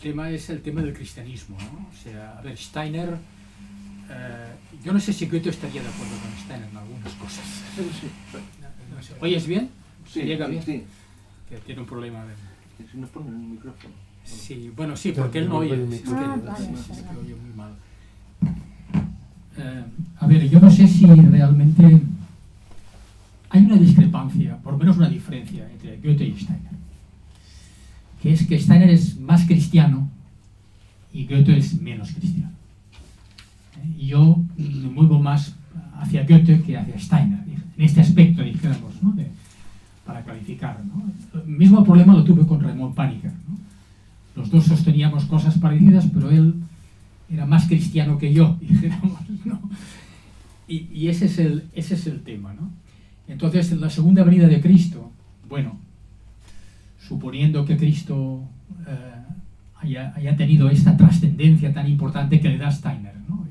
tema es el tema del cristianismo, ¿no? O sea, a ver, Steiner, yo no sé si Goethe estaría de acuerdo con Steiner en algunas cosas. Sí. No sé. ¿Oyes bien? Sí, ¿Se llega bien? sí. Que tiene un problema de... Si nos ponen el micrófono. Sí, bueno, sí, porque él no oye. Sí, sí, vale. sí, sí, que oye muy mal. A ver, yo no sé si realmente hay una discrepancia, por lo menos una diferencia entre Goethe y Steiner, que es que Steiner es más cristiano y Goethe es menos cristiano. Y yo me muevo más hacia Goethe que hacia Steiner, en este aspecto, dijéramos, ¿no? Para clarificar, ¿no? El mismo problema lo tuve con Raymond Paniker, ¿no? Los dos sosteníamos cosas parecidas, pero él era más cristiano que yo, dijéramos, ¿no? Y ese es el tema, ¿no? Entonces, en la segunda venida de Cristo, bueno, suponiendo que Cristo haya tenido esta trascendencia tan importante que le da Steiner, ¿no?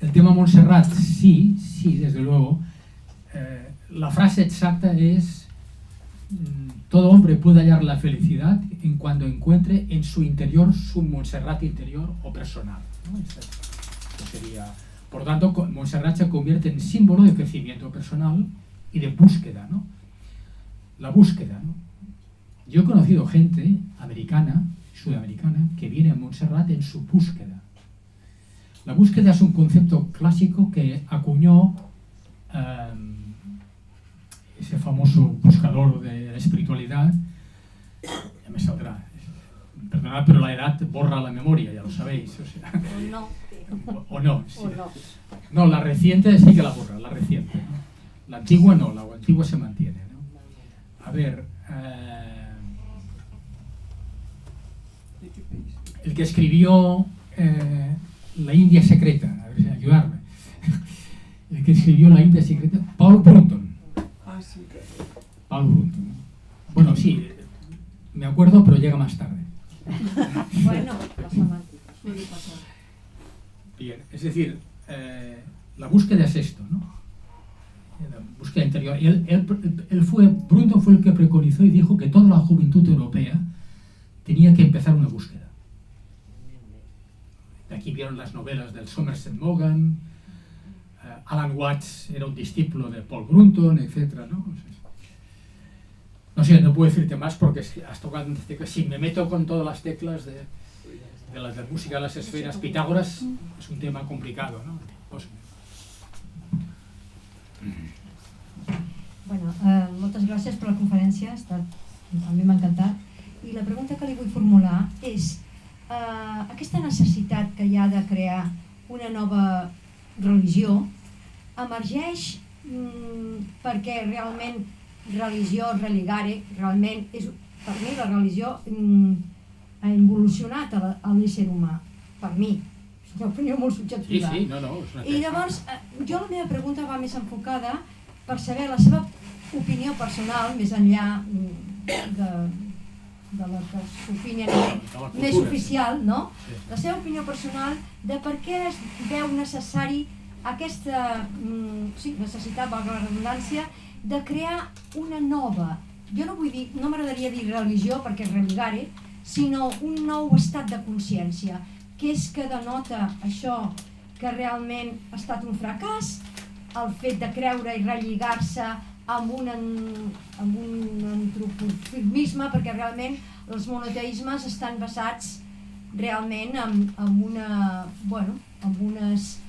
El tema Montserrat, sí, desde luego. La frase exacta es: todo hombre puede hallar la felicidad en cuando encuentre en su interior su Montserrat interior o personal, ¿no? Esto sería, por tanto, Montserrat se convierte en símbolo de crecimiento personal y de búsqueda, ¿no? La búsqueda, ¿no? Yo he conocido gente americana, sudamericana, que viene a Montserrat en su búsqueda. La búsqueda es un concepto clásico que acuñó ese famoso buscador de la espiritualidad. Ya me saldrá. Perdonad, pero la edad borra la memoria, ya lo sabéis. O sea, O no. o no. Sí. O no. No, la reciente sí que la borra, la reciente, ¿no? La antigua no, la antigua se mantiene, ¿no? A ver, el que escribió La India Secreta, a ver si ayudarme. El que escribió La India Secreta, Paul Brunton. Paul Brunton. Bueno, sí, me acuerdo, pero llega más tarde. Bueno, los románticos. Bien, es decir, la búsqueda es esto, ¿no? La búsqueda interior. Brunton fue el que preconizó y dijo que toda la juventud europea tenía que empezar una búsqueda. De aquí vieron las novelas del Somerset Maugham, Alan Watts era un discípulo de Paul Brunton, etc., ¿no? No sé, no puedo decirte más porque has tocado teclas. Si me meto con todas las teclas de la música de las esferas, Pitágoras, es un tema complicado, ¿no? Pues, Bueno, moltes gràcies per la conferència, a mi m'ha encantat. I la pregunta que li vull formular és aquesta necessitat que hi ha de crear una nova religió emergeix perquè realment religió, religare, realment és, per mi la religió ha involucionat a l'ésser humà, per mi. És una opinió molt subjectiva. Sí, no, és una I llavors, jo la meva pregunta va més enfocada per saber la seva opinió personal, més enllà de la que s'opina més oficial, no? La seva opinió personal de per què es veu necessari aquesta necessitat, valgui la redundància, de crear una nova, jo no vull dir, no m'agradaria dir religió perquè és religare, sinó un nou estat de consciència, que és que denota això que realment ha estat un fracàs, el fet de creure i relligar-se amb un antropomorfisme, perquè realment els monoteismes estan basats realment en unes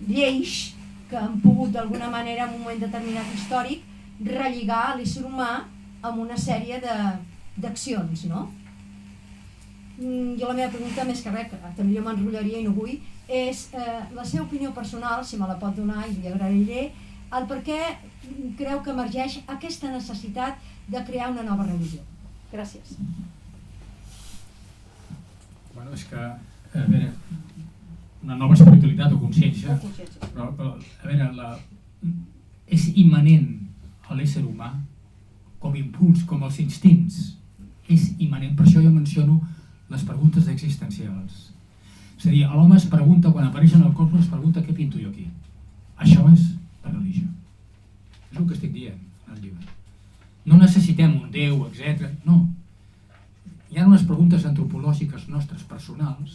lleis que han pogut d'alguna manera en un moment determinat històric relligar l'ésser humà amb una sèrie d'accions, no? Jo la meva pregunta, més que res, que també jo m'enrotllaria i no vull, és la seva opinió personal, si me la pot donar i li agrairé, el per què creu que emergeix aquesta necessitat de crear una nova religió. Gràcies. Bueno, és que, a veure, una nova espiritualitat o consciència, però a veure, és immanent a l'ésser humà com impuls, com els instints, és immanent. Per això jo menciono les preguntes existencials. És a dir, l'home es pregunta, quan apareix en el cosmos, es pregunta què pinto jo aquí. Això és la religió. És el que estic dient en el llibre. No necessitem Déu, etc. No. Hi ha unes preguntes antropològiques nostres personals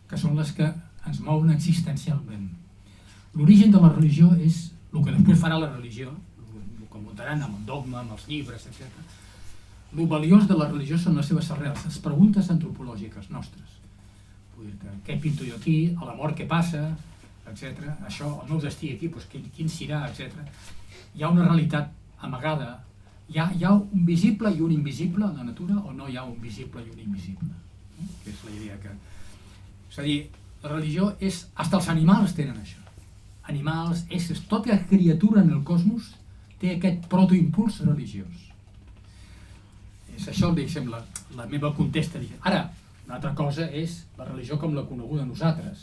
que són les que ens mouen existencialment. L'origen de la religió és el que després farà la religió, el que muntaran amb el dogma, amb els llibres, etc. El valiós de la religió són les seves arrels, les preguntes antropològiques nostres. Vull dir, què pinto jo aquí, a la mort què passa, etc. Això, el meu destí aquí, doncs, quin serà, etc. Hi ha una realitat amagada. Hi ha un visible i un invisible en la natura o no hi ha un visible i un invisible? Que és la idea que... És a dir, la religió és... Hasta els animals tenen això. Animals, éssers, tota criatura en el cosmos té aquest protoimpuls religiós. És això, diguéssim, la meva contesta. Ara, una altra cosa és la religió com la coneguda nosaltres.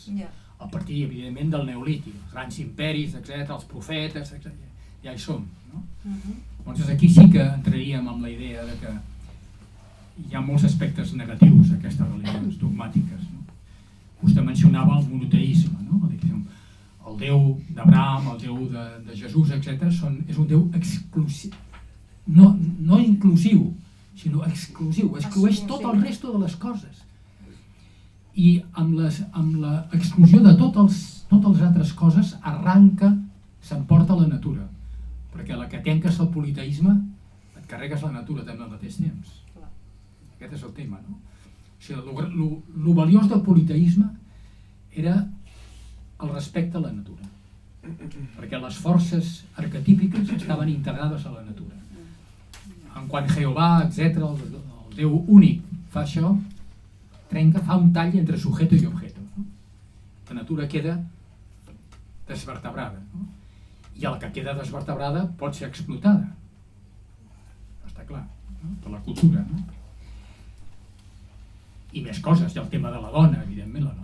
A partir, evidentment, del neolític, els grans imperis, etc., els profetes, etc. Ja hi som, no? Llavors aquí sí que entraríem amb la idea de que hi ha molts aspectes negatius a aquestes religions dogmàtiques, no? Vostè mencionava el monoteisme, no? El Déu d'Abraham, el Déu de Jesús, etc. És un Déu exclusiu, no inclusiu, sinó exclusiu, exclueix tot el resto de les coses. I amb l'exclusió de totes les altres coses arranca, s'emporta la natura, perquè la que tanques el politeisme et carregues la natura també al mateix temps. Aquest és el tema, no? O sigui, el valiós del politeisme era el respecte a la natura, perquè les forces arquetípiques estaven integrades a la natura. En quan Jehovà, etc., el Déu únic, fa això, trenca, fa un tall entre sujeto i objeto. La natura queda desvertebrada, no? I el que queda desvertebrada pot ser explotada. Està clar, no? Per la cultura, no? I més coses, hi ha el tema de la dona, evidentment, la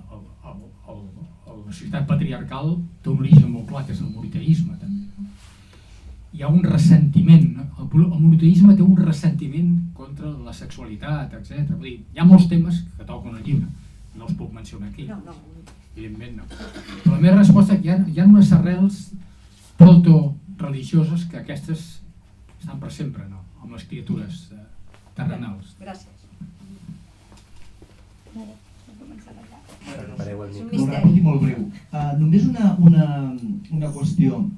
societat patriarcal té un origen molt clar, que és el monoteisme, també. No? Hi ha un ressentiment, no? El monoteisme té un ressentiment contra la sexualitat, etc. Vull dir, hi ha molts temes que toquen el llibre, no els puc mencionar aquí, evidentment no. Però la meva resposta és que hi ha unes arrels proto-religioses que aquestes estan per sempre, no? Amb les criatures terrenals. Gràcies. És un misteri. Molt breu. Només una qüestió.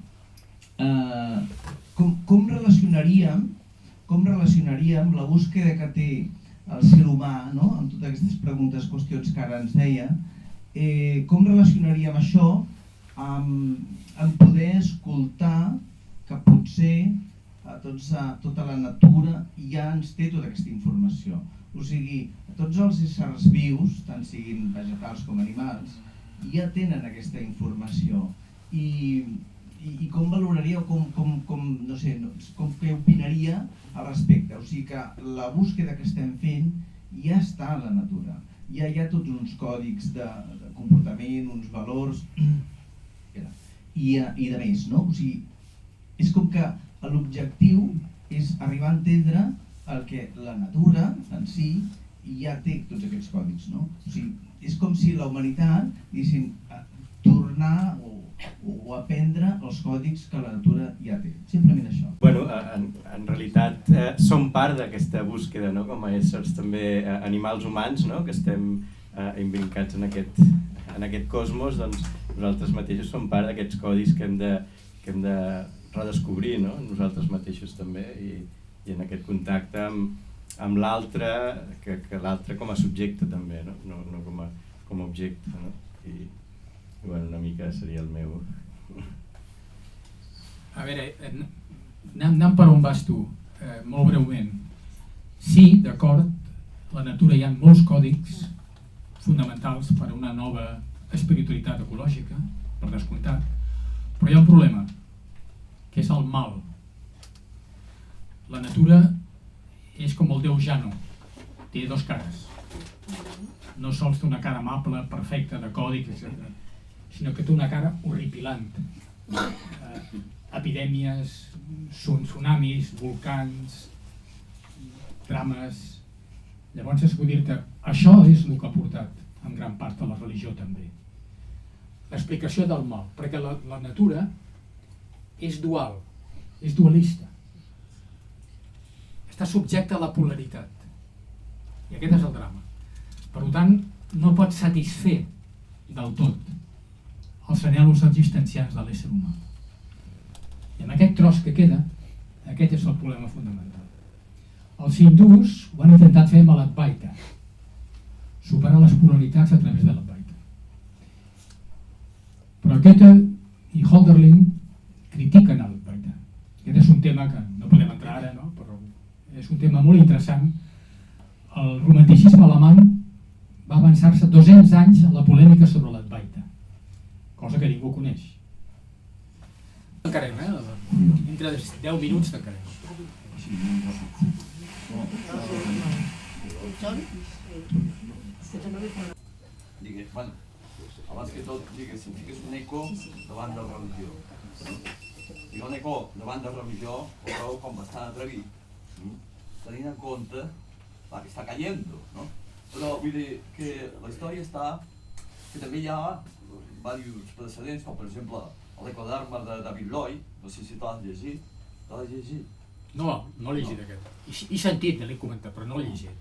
Com relacionaríem la búsqueda que té el ser humà, no? Amb totes aquestes preguntes, qüestions que ara ens deia, com relacionaríem això amb poder escoltar que potser tota la natura ja ens té tota aquesta informació? O sigui, tots els éssers vius, tant siguin vegetals com animals, ja tenen aquesta informació. I com valoraria o no sé, què opinaria al respecte? O sigui que la búsqueda que estem fent ja està a la natura. Ja hi ha tots uns còdics de comportament, uns valors i de més, no? O sigui, és com que l'objectiu és arribar a entendre el que la natura en si ja té tots aquests còdics, no? O sigui, és com si la humanitat, diguéssim, tornar o aprendre els còdics que la natura ja té. Simplement això. Bueno, en realitat som part d'aquesta búsqueda, no? Com a éssers també animals humans, no? Que estem imbricats en aquest cosmos, doncs nosaltres mateixos som part d'aquests codis que hem de redescobrir, no? Nosaltres mateixos també, i en aquest contacte amb l'altre, que l'altre com a subjecte també, no com a objecte, no? I bueno, una mica seria el meu. A veure, anant per on vas tu, molt breument. Sí, d'acord, la natura hi ha molts còdics fonamentals per a una nova espiritualitat ecològica, per descomptat, però hi ha un problema, que és el mal. La natura és com el déu Jano, té dos cares. No sols té una cara amable, perfecta, de còdic, etc., sinó que té una cara horripilant. Epidèmies, tsunamis, volcans, drames... Llavors és dir-te, això és el que ha portat en gran part a la religió també. L'explicació del mal, perquè la natura és dual, és dualista. està subjecte a la polaritat. I aquest és el drama. Per tant, no pot satisfer del tot els anhelos existencials de l'ésser humà. I en aquest tros que queda, aquest és el problema fonamental. Els hindús ho han intentat fer amb l'Advaita, superar les polaritats a través de l'Advaita. Però Goethe i Hölderlin critiquen l'Advaita. Aquest és un tema que no podem entrar ara, no? Però és un tema molt interessant. El romanticisme alemany va avançar-se 200 anys a la polèmica sobre l'Advaita, cosa que ningú coneix. Tancarem, dintre de 10 minuts tancarem. Digues, bueno, abans que tot, digues, fiques un eco davant de la religió. I un eco davant de la religió ho trobo com bastant atrevit, tenint en compte la que està caient, no? Però vull dir que la història està que també hi ha diversos precedents, com per exemple l'Ecoderma de David Lloyd, no sé si t'has llegit. T'has llegit? No, no l'he llegit aquest. He sentit, l'he comentat, però no l'he llegit.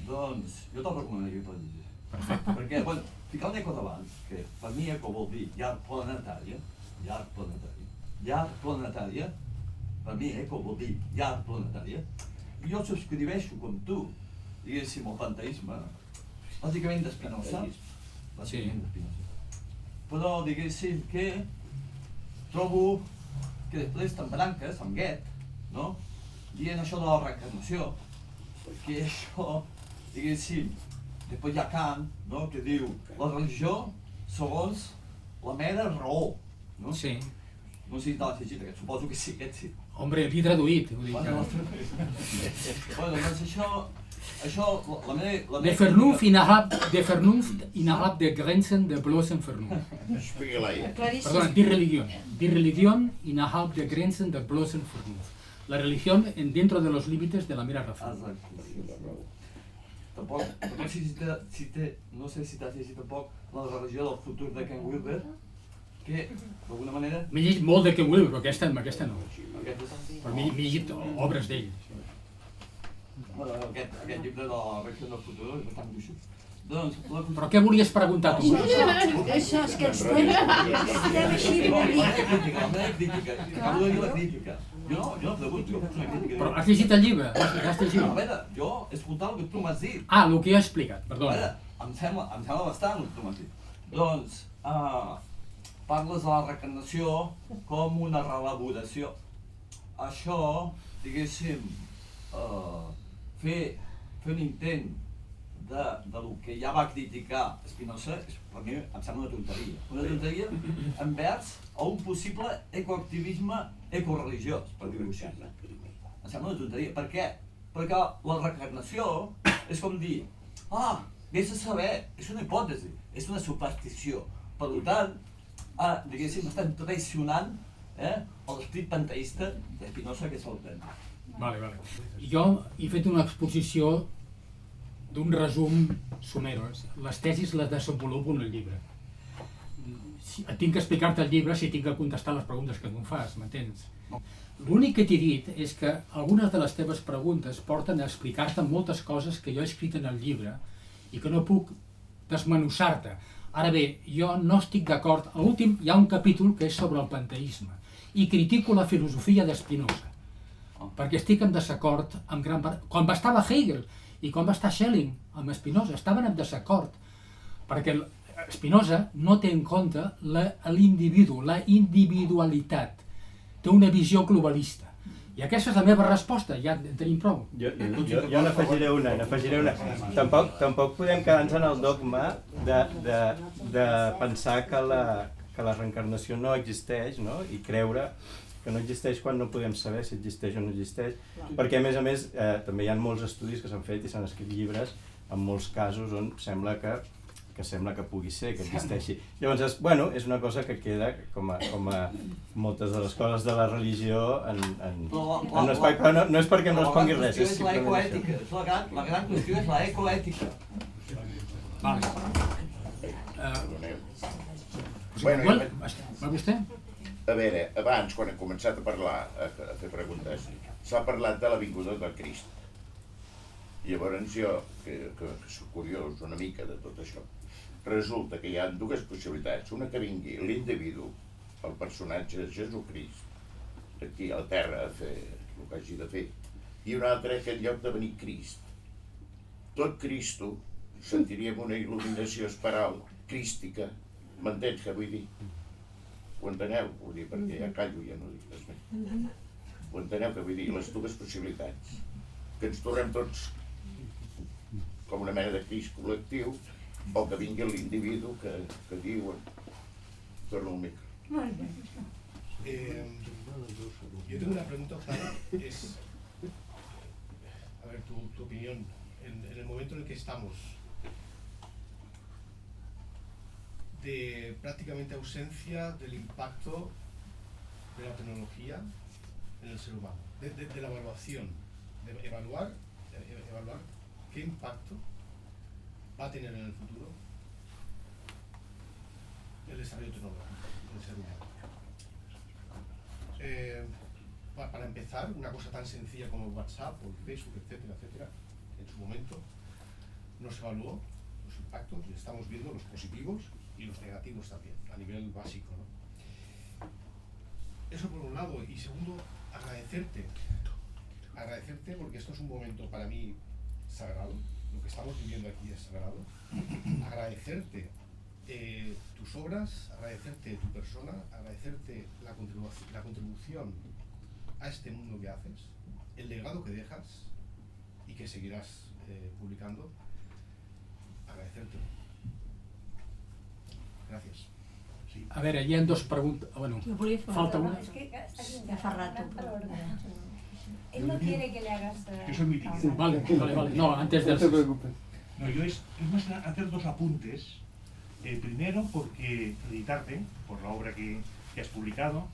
Doncs jo te'l recomanaria que te'l llegis. Perfecte. Perquè, bueno, ficar un eco davant, que per mi eco vol dir llar planetària, per mi eco vol dir llar planetària, i jo subscriveixo com tu, diguéssim, el panteisme, bàsicament d'Espinosa, però diguéssim que trobo que després t'embranques amb Goethe, no? Dient això de la reencarnació, perquè això, diguéssim, després hi ha Kant, no? Que diu la religió segons la mera raó, no? Sí. No sé si t'has llegit aquest, suposo que sí, aquest sí. Hombre, l'he traduït. Bueno, doncs això, la meva... De Vernunft innerhalb der Grenzen der bloßen Vernunft. Perdona, die Religión innerhalb der Grenzen der bloßen Vernunft. La religión dentro de los límites de la mera razón. Tampoc, no sé si t'has llegit tampoc la religió del futur de Ken Wilber, que, d'alguna manera... M'he llegit molt de Ken Wilber, però aquesta no. Però m'he Aquest llegit obres d'ell. llibre de la religió del futur és bastant gruixut. Doncs, però què volies preguntar tu? Això és que estem així una mica. La meva crítica, acabo de dir la crítica. Jo no pregunto, jo faig una crítica. Però has llegit el llibre? L'has llegit? A veure, jo he escoltat el que tu m'has dit. Ah, el que he explicat, A perdona. veure, em sembla bastant el que tu m'has dit. Doncs, parles de la reencarnació com una reelaboració. Això, diguéssim, fer un intent de lo que ja va criticar Spinoza, per mi em sembla una tonteria. Una tonteria envers a un possible ecoactivisme ecoreligiós, per dir-ho així. Em sembla una tonteria. Per què? Perquè la reencarnació és com dir, vés a saber, és una hipòtesi, és una superstició. Per tant, diguéssim, estem traicionant l'esperit panteista de Spinoza, que és l'autèntic. Vale. Jo he fet una exposició d'un resum somero. Les tesis les desenvolupo en el llibre. Tinc que explicar-te el llibre si tinc que contestar les preguntes que tu em fas, m'entens? L'únic que t'he dit és que algunes de les teves preguntes porten a explicar-te moltes coses que jo he escrit en el llibre i que no puc desmenuçar-te. Ara bé, jo no estic d'acord. A l'últim hi ha un capítol que és sobre el panteisme i critico la filosofia d'Spinoza, perquè estic en desacord amb gran part. Quan estava Hegel i quan va estar Schelling amb Spinoza, estaven en desacord, perquè Spinoza no té en compte l'individu, la individualitat, té una visió globalista. I aquesta és la meva resposta, ja en tenim prou. Jo n'afegiré una. Tampoc podem quedar-nos en el dogma de pensar que la reencarnació no existeix, no? I creure que no existeix quan no podem saber si existeix o no existeix, perquè a més també hi ha molts estudis que s'han fet i s'han escrit llibres en molts casos on sembla que pugui ser, que existeixi. Llavors, bueno, és una cosa que queda com a moltes de les coses de la religió en un espai, però no és perquè em respongui res, és simplement això. La gran qüestió és l'ecoètica. Va vostè? A veure, abans, quan he començat a parlar, a fer preguntes, s'ha parlat de la vinguda de Crist. Llavors jo, que soc curiós una mica de tot això, resulta que hi ha dues possibilitats. Una que vingui l'individu, el personatge Jesucrist, aquí a la Terra a fer el que hagi de fer, i una altra que en lloc de venir Crist, tot Cristo, sentiríem una il·luminació esperal, crística. M'entens què vull dir? Ho enteneu? Vull dir, perquè ja callo, ja no dic res més. Ho enteneu què vull dir? Les dues possibilitats. Que ens tornem tots com una mena de Crist col·lectiu, o que vingui l'individu que diuen. Torno al micro. Molt bé. Yo tengo una pregunta, Octavio, es, a ver, tu opinión, en el momento en el que estamos, de prácticamente ausencia del impacto de la tecnología en el ser humano, de la evaluación, de evaluar qué impacto va a tener en el futuro el desarrollo tecnológico del ser humano. Para empezar, una cosa tan sencilla como WhatsApp o Facebook, etcétera, etcétera, en su momento no se evaluó los impactos y estamos viendo los positivos y los negativos también, a nivel básico, ¿no? Eso por un lado. Y segundo, agradecerte porque esto es un momento para mí sagrado, lo que estamos viviendo aquí es sagrado. Agradecerte tus obras, agradecerte tu persona, agradecerte la contribución a este mundo que haces, el legado que dejas y que seguirás publicando. Agradecerte. Gracias. Sí. A veure, hi ha dos preguntes... Bueno, falta una. Es que ya fa rato. Él no quiere que le hagas... Yo soy muy tímido. Vale. No, antes del... No te preocupes. No, es más hacer dos apuntes. Primero, porque felicitarte por la obra que has publicado,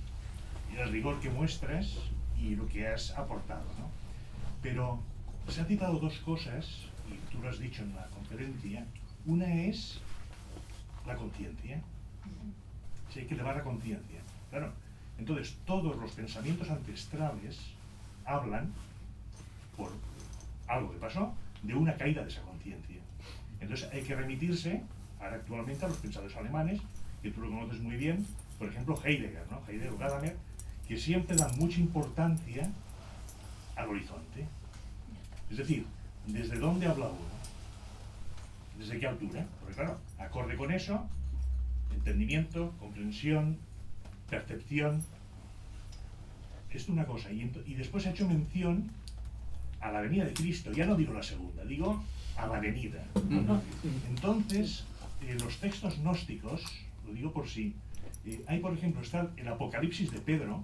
y el rigor que muestras y lo que has aportado, ¿no? Pero se han citado dos cosas, y tú lo has dicho en la conferencia. Una es la conciencia. Sí, hay que elevar la conciencia. Claro, entonces todos los pensamientos ancestrales hablan, por algo que pasó, de una caída de esa conciencia. Entonces hay que remitirse ahora actualmente a los pensadores alemanes, que tú lo conoces muy bien, por ejemplo Heidegger, ¿no? Heidegger o Gadamer, que siempre dan mucha importancia al horizonte. Es decir, ¿desde dónde habla uno? ¿Desde qué altura? Porque claro, acorde con eso, entendimiento, comprensión, percepción. Esto es una cosa. Y después ha hecho mención a la venida de Cristo. Ya no digo la segunda, digo a la venida. Entonces, los textos gnósticos, lo digo por sí, hay por ejemplo está el Apocalipsis de Pedro,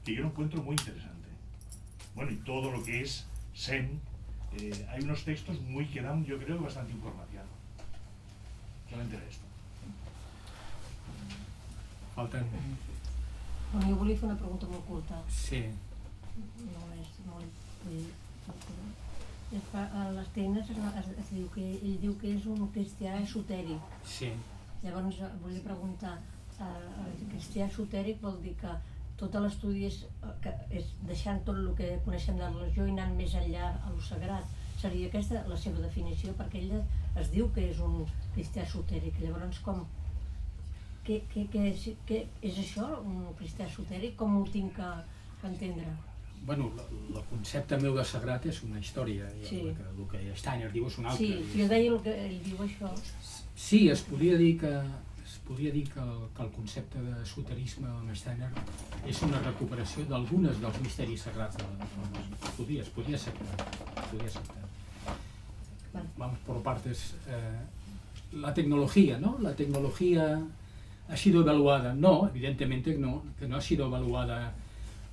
que yo lo encuentro muy interesante. Bueno, y todo lo que es Zen, hay unos textos que dan, yo creo, bastante información. Solamente era esto. Falten... Bueno, jo volia fer una pregunta molt curta. Sí. No és molt... A les teines es diu que ell diu que és un cristià esotèric. Sí. Llavors volia preguntar, el cristià esotèric vol dir que tot l'estudi és deixant tot el que coneixem de la religió i anant més enllà a lo sagrat. Seria aquesta la seva definició, perquè ell es diu que és un cristià esotèric. Llavors, què és això, un cristià esotèric? Com ho tinc que entendre? Bueno, el concepte meu de sagrat és una història, sí. El que Steiner diu és un altre. Sí, jo deia el que ell diu això. Sí, es podria dir que el concepte d'esoterisme amb Steiner és una recuperació d'algunes dels misteris sagrats de la religió. Es podria acceptar. Vamos por partes. La tecnología, ¿no? La tecnología ha sido evaluada. No, evidentemente que no ha sido evaluada.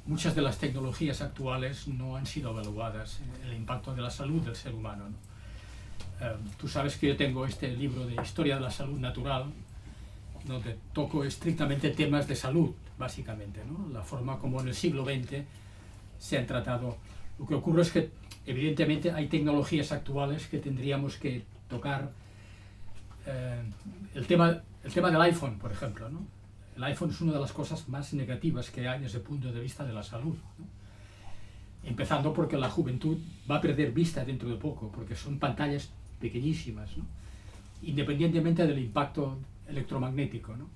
Muchas de las tecnologías actuales no han sido evaluadas en el impacto de la salud del ser humano, ¿no? Tú sabes que yo tengo este libro de Historia de la Salud Natural, donde toco estrictamente temas de salud, básicamente, ¿no? La forma como en el siglo XX se han tratado. Lo que ocurre es que, evidentemente, hay tecnologías actuales que tendríamos que tocar. El tema del iPhone, por ejemplo, ¿no? El iPhone es una de las cosas más negativas que hay desde el punto de vista de la salud, ¿no? Empezando porque la juventud va a perder vista dentro de poco, porque son pantallas pequeñísimas, ¿no? Independientemente del impacto electromagnético, ¿no?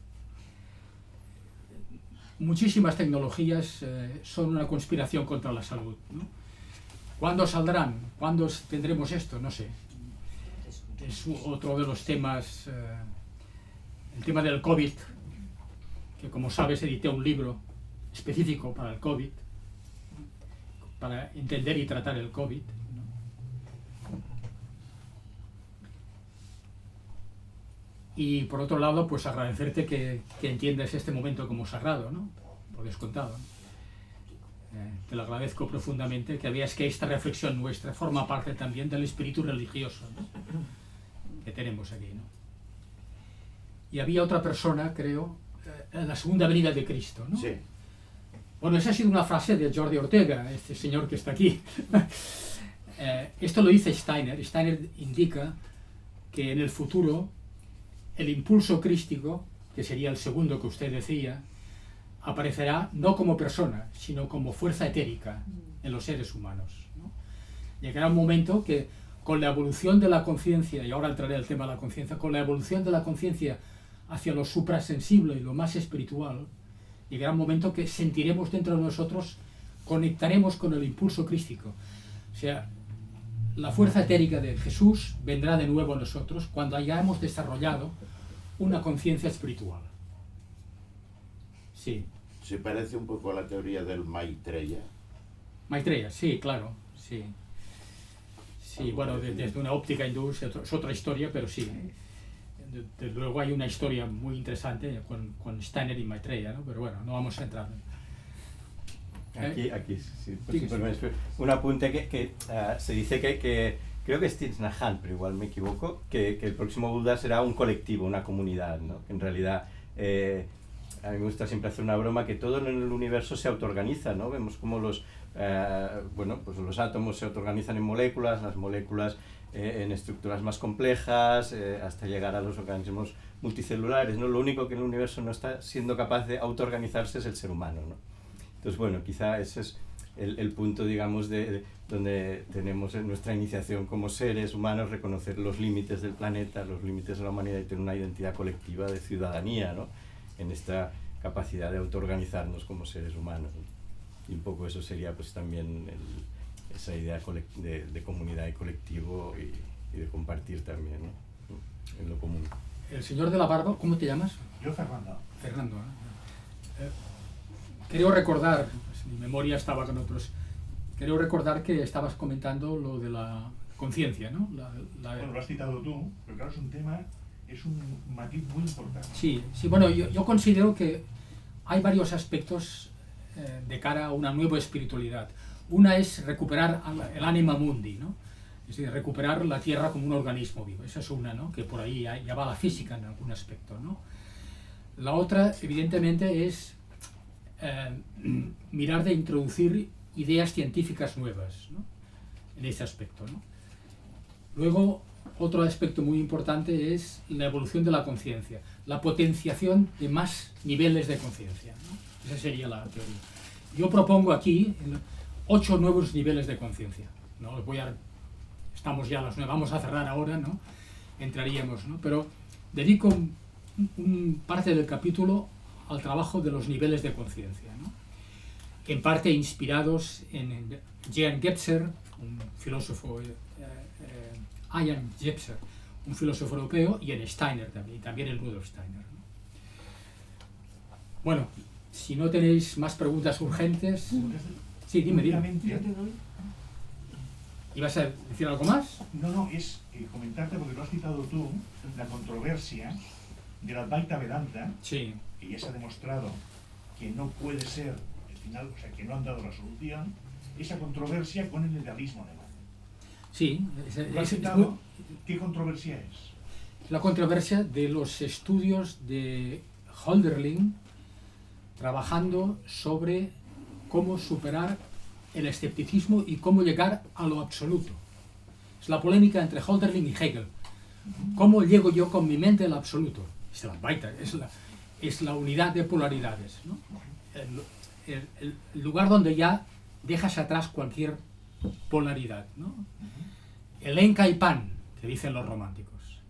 Muchísimas tecnologías son una conspiración contra la salud, ¿no? ¿Cuándo saldrán? ¿Cuándo tendremos esto? No sé. Es otro de los temas, el tema del COVID, que como sabes edité un libro específico para el COVID, para entender y tratar el COVID, ¿no? Y por otro lado, pues agradecerte que entiendas este momento como sagrado, ¿no? Por descontado, ¿no? Te lo agradezco profundamente, que veas que esta reflexión nuestra forma parte también del espíritu religioso, ¿no? Que tenemos aquí, ¿no? Y había otra persona, creo, en la segunda venida de Cristo, ¿no? Sí. Bueno, esa ha sido una frase de Jordi Ortega, este señor que está aquí. Esto lo dice Steiner. Steiner indica que en el futuro el impulso crístico, que sería el segundo que usted decía, aparecerá no como persona, sino como fuerza etérica en los seres humanos, ¿no? Llegará un momento que con la evolución de la conciencia, y ahora entraré al tema de la conciencia, con la evolución de la conciencia hacia lo suprasensible y lo más espiritual, llegará un momento que sentiremos dentro de nosotros, conectaremos con el impulso crístico. O sea, la fuerza etérica de Jesús vendrá de nuevo a nosotros cuando hayamos desarrollado una conciencia espiritual. Sí. Se parece un poco a la teoría del Maitreya. Maitreya, sí, claro, sí. Sí, bueno, desde una óptica hindú es otra historia, pero sí. Desde luego hay una historia muy interesante con Steiner y Maitreya, ¿no? Pero bueno, no vamos a entrar. Aquí sí, un apunte que se dice que creo que es Thich Nhat Hanh, pero igual me equivoco, que el próximo Buda será un colectivo, una comunidad, ¿no? Que en realidad, a mí me gusta siempre hacer una broma, que todo en el universo se autoorganiza, ¿no? Vemos como los átomos se autoorganizan en moléculas, las moléculas en estructuras más complejas, hasta llegar a los organismos multicelulares, ¿no? Lo único que en el universo no está siendo capaz de autoorganizarse es el ser humano, ¿no? Entonces, bueno, quizá ese es el punto, digamos, de donde tenemos en nuestra iniciación como seres humanos, reconocer los límites del planeta, los límites de la humanidad y tener una identidad colectiva de ciudadanía, ¿no? En esta capacidad de autoorganizarnos como seres humanos, ¿no? Y un poco eso sería pues también esa idea de comunidad y colectivo y de compartir también, ¿no? En lo común. El señor de la barba, ¿cómo te llamas? Yo, Fernando. Fernando, creo recordar, pues, mi memoria estaba con otros, creo recordar que estabas comentando lo de la conciencia, ¿no? Bueno, lo has citado tú, pero claro, es un tema, es un matiz muy importante. Sí, bueno, yo considero que hay varios aspectos de cara a una nueva espiritualidad. Una es recuperar el anima mundi, ¿no? Es decir, recuperar la Tierra como un organismo vivo. Esa es una, ¿no? Que por ahí ya va la física en algún aspecto, ¿no? La otra, evidentemente, es mirar de introducir ideas científicas nuevas, ¿no? En ese aspecto, ¿no? Luego, otro aspecto muy importante es la evolución de la conciencia, la potenciación de más niveles de conciencia, ¿no? Esa sería la teoría. Yo propongo aquí 8 nuevos niveles de conciencia, ¿no? Estamos ya a las 9, vamos a cerrar ahora, ¿no? Entraríamos, ¿no? Pero dedico parte del capítulo al trabajo de los niveles de conciencia, ¿no? En parte inspirados en Jean Gebser, un filósofo, Ian Gebser, un filósofo europeo, y en Steiner también el Rudolf Steiner, ¿no? Bueno, si no tenéis más preguntas urgentes... Sí, dime. ¿Ibas a decir algo más? No, es comentarte, porque lo has citado tú, la controversia del Advaita Vedanta, sí, que ya se ha demostrado que no puede ser el final, o sea, que no han dado la solución, esa controversia con el idealismo alemán. Sí. ¿Lo has citado? ¿Qué controversia es? La controversia de los estudios de Hölderlin trabajando sobre cómo superar el escepticismo y cómo llegar a lo absoluto. Es la polémica entre Hölderlin y Hegel. ¿Cómo llego yo con mi mente al absoluto? Es la Advaita, es la unidad de polaridades, ¿no? El lugar donde ya dejas atrás cualquier polaridad, ¿no? El Enka y Pan, que dicen los románticos.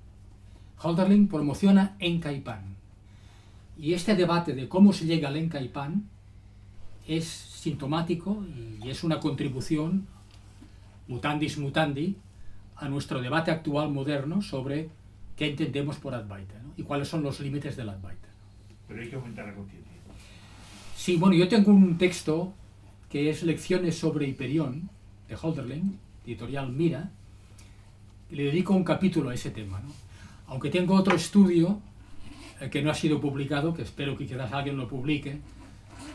Hölderlin promociona Enka y Pan. Y este debate de cómo se llega al Enka y Pan es sintomático y es una contribución, mutandis mutandi, a nuestro debate actual moderno sobre qué entendemos por Advaita, ¿no? Y cuáles son los límites del Advaita. Pero hay que aumentar la conciencia. Sí, bueno, yo tengo un texto que es Lecciones sobre Hiperión, de Hölderlin, editorial Mira, y le dedico un capítulo a ese tema, ¿no? Aunque tengo otro estudio que no ha sido publicado, que espero que quizás alguien lo publique,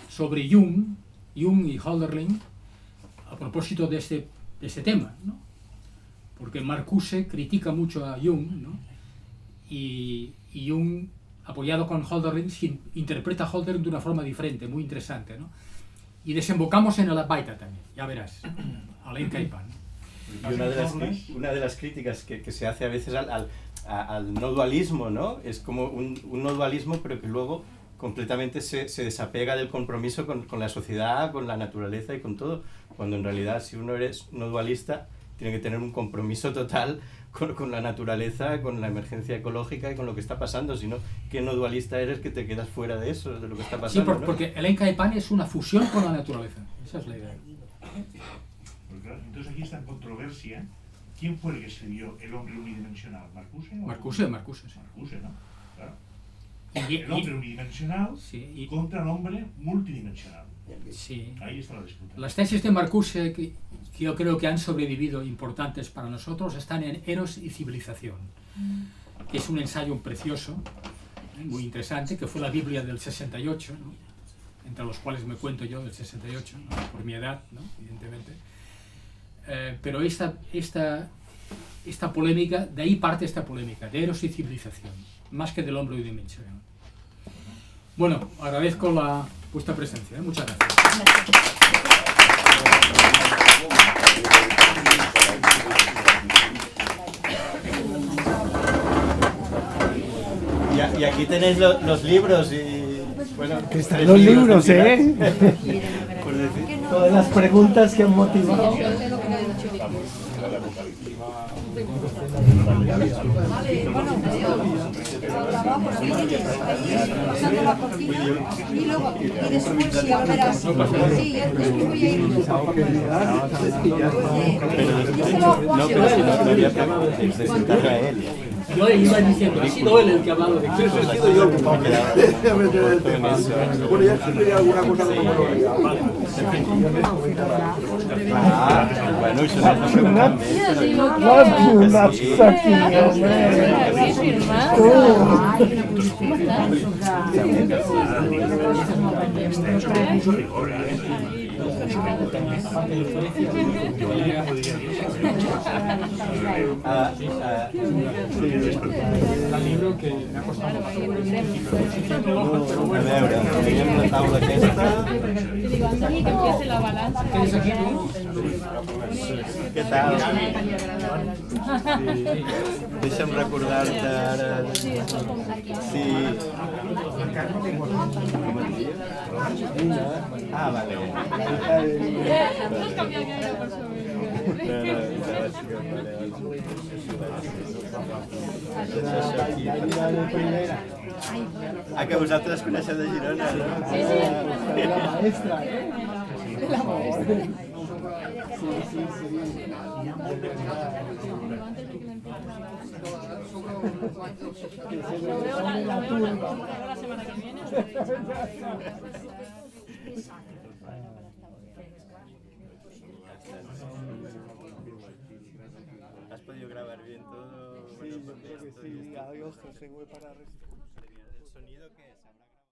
sobre Jung y Hölderlin, a propósito de este tema, ¿no? Porque Marcuse critica mucho a Jung, ¿no? Y Jung, apoyado con Hölderlin, interpreta a Hölderlin de una forma diferente, muy interesante, ¿no? Y desembocamos en el Advaita también, ya verás, al Enka y Pan. Y una de las críticas que se hace a veces al no dualismo, ¿no? Es como un no dualismo, pero que luego completamente se desapega del compromiso con la sociedad, con la naturaleza y con todo, cuando en realidad si uno eres no dualista tiene que tener un compromiso total con la naturaleza, con la emergencia ecológica y con lo que está pasando, sino que no dualista eres que te quedas fuera de eso, de lo que está pasando. Sí, porque el Enka y Pan es una fusión con la naturaleza, esa es la idea. Entonces aquí está en controversia. ¿Quién fue el que escribió El hombre unidimensional? ¿Marcuse? Marcuse, sí. Marcuse, ¿no? Claro. El hombre unidimensional contra el hombre multidimensional. Sí. Ahí está la disputa. Las tesis de Marcuse, que yo creo que han sobrevivido importantes para nosotros, están en Eros y Civilización, que es un ensayo precioso, muy interesante, que fue la Biblia del 68, ¿no? Entre los cuales me cuento yo del 68, ¿no? Por mi edad, ¿no? Evidentemente. Pero esta polémica, de ahí parte esta polémica, de Eros y Civilización, más que del hombre unidimensional. Bueno, agradezco vuestra presencia, ¿eh? Muchas gracias. Y aquí tenéis los libros y... Bueno, los libros, ¿eh? Todas las preguntas que han motivado. Vale, bueno, pasando la cortina y luego, y después si ya verás, sí, después voy a ir. Yo iba diciendo, ha sido él el que ha hablado de Sí, he sido yo. Bueno, ya escribiré alguna cosa como lo diga. Bueno, y se nos preguntan el libro que me ha costado a veure, teníem la taula aquesta. Què tal? Deixa'm recordar-te ara... Sí. Ah, vale. Ah, que vosaltres coneixeu de Girona, no? Sí, sí. La maestra, ¿eh? La maestra. Sí, sí, sí. Lo veo la semana que viene. ¿Has podido grabar bien todo? Sí, yo creo que sí. Adiós, José, para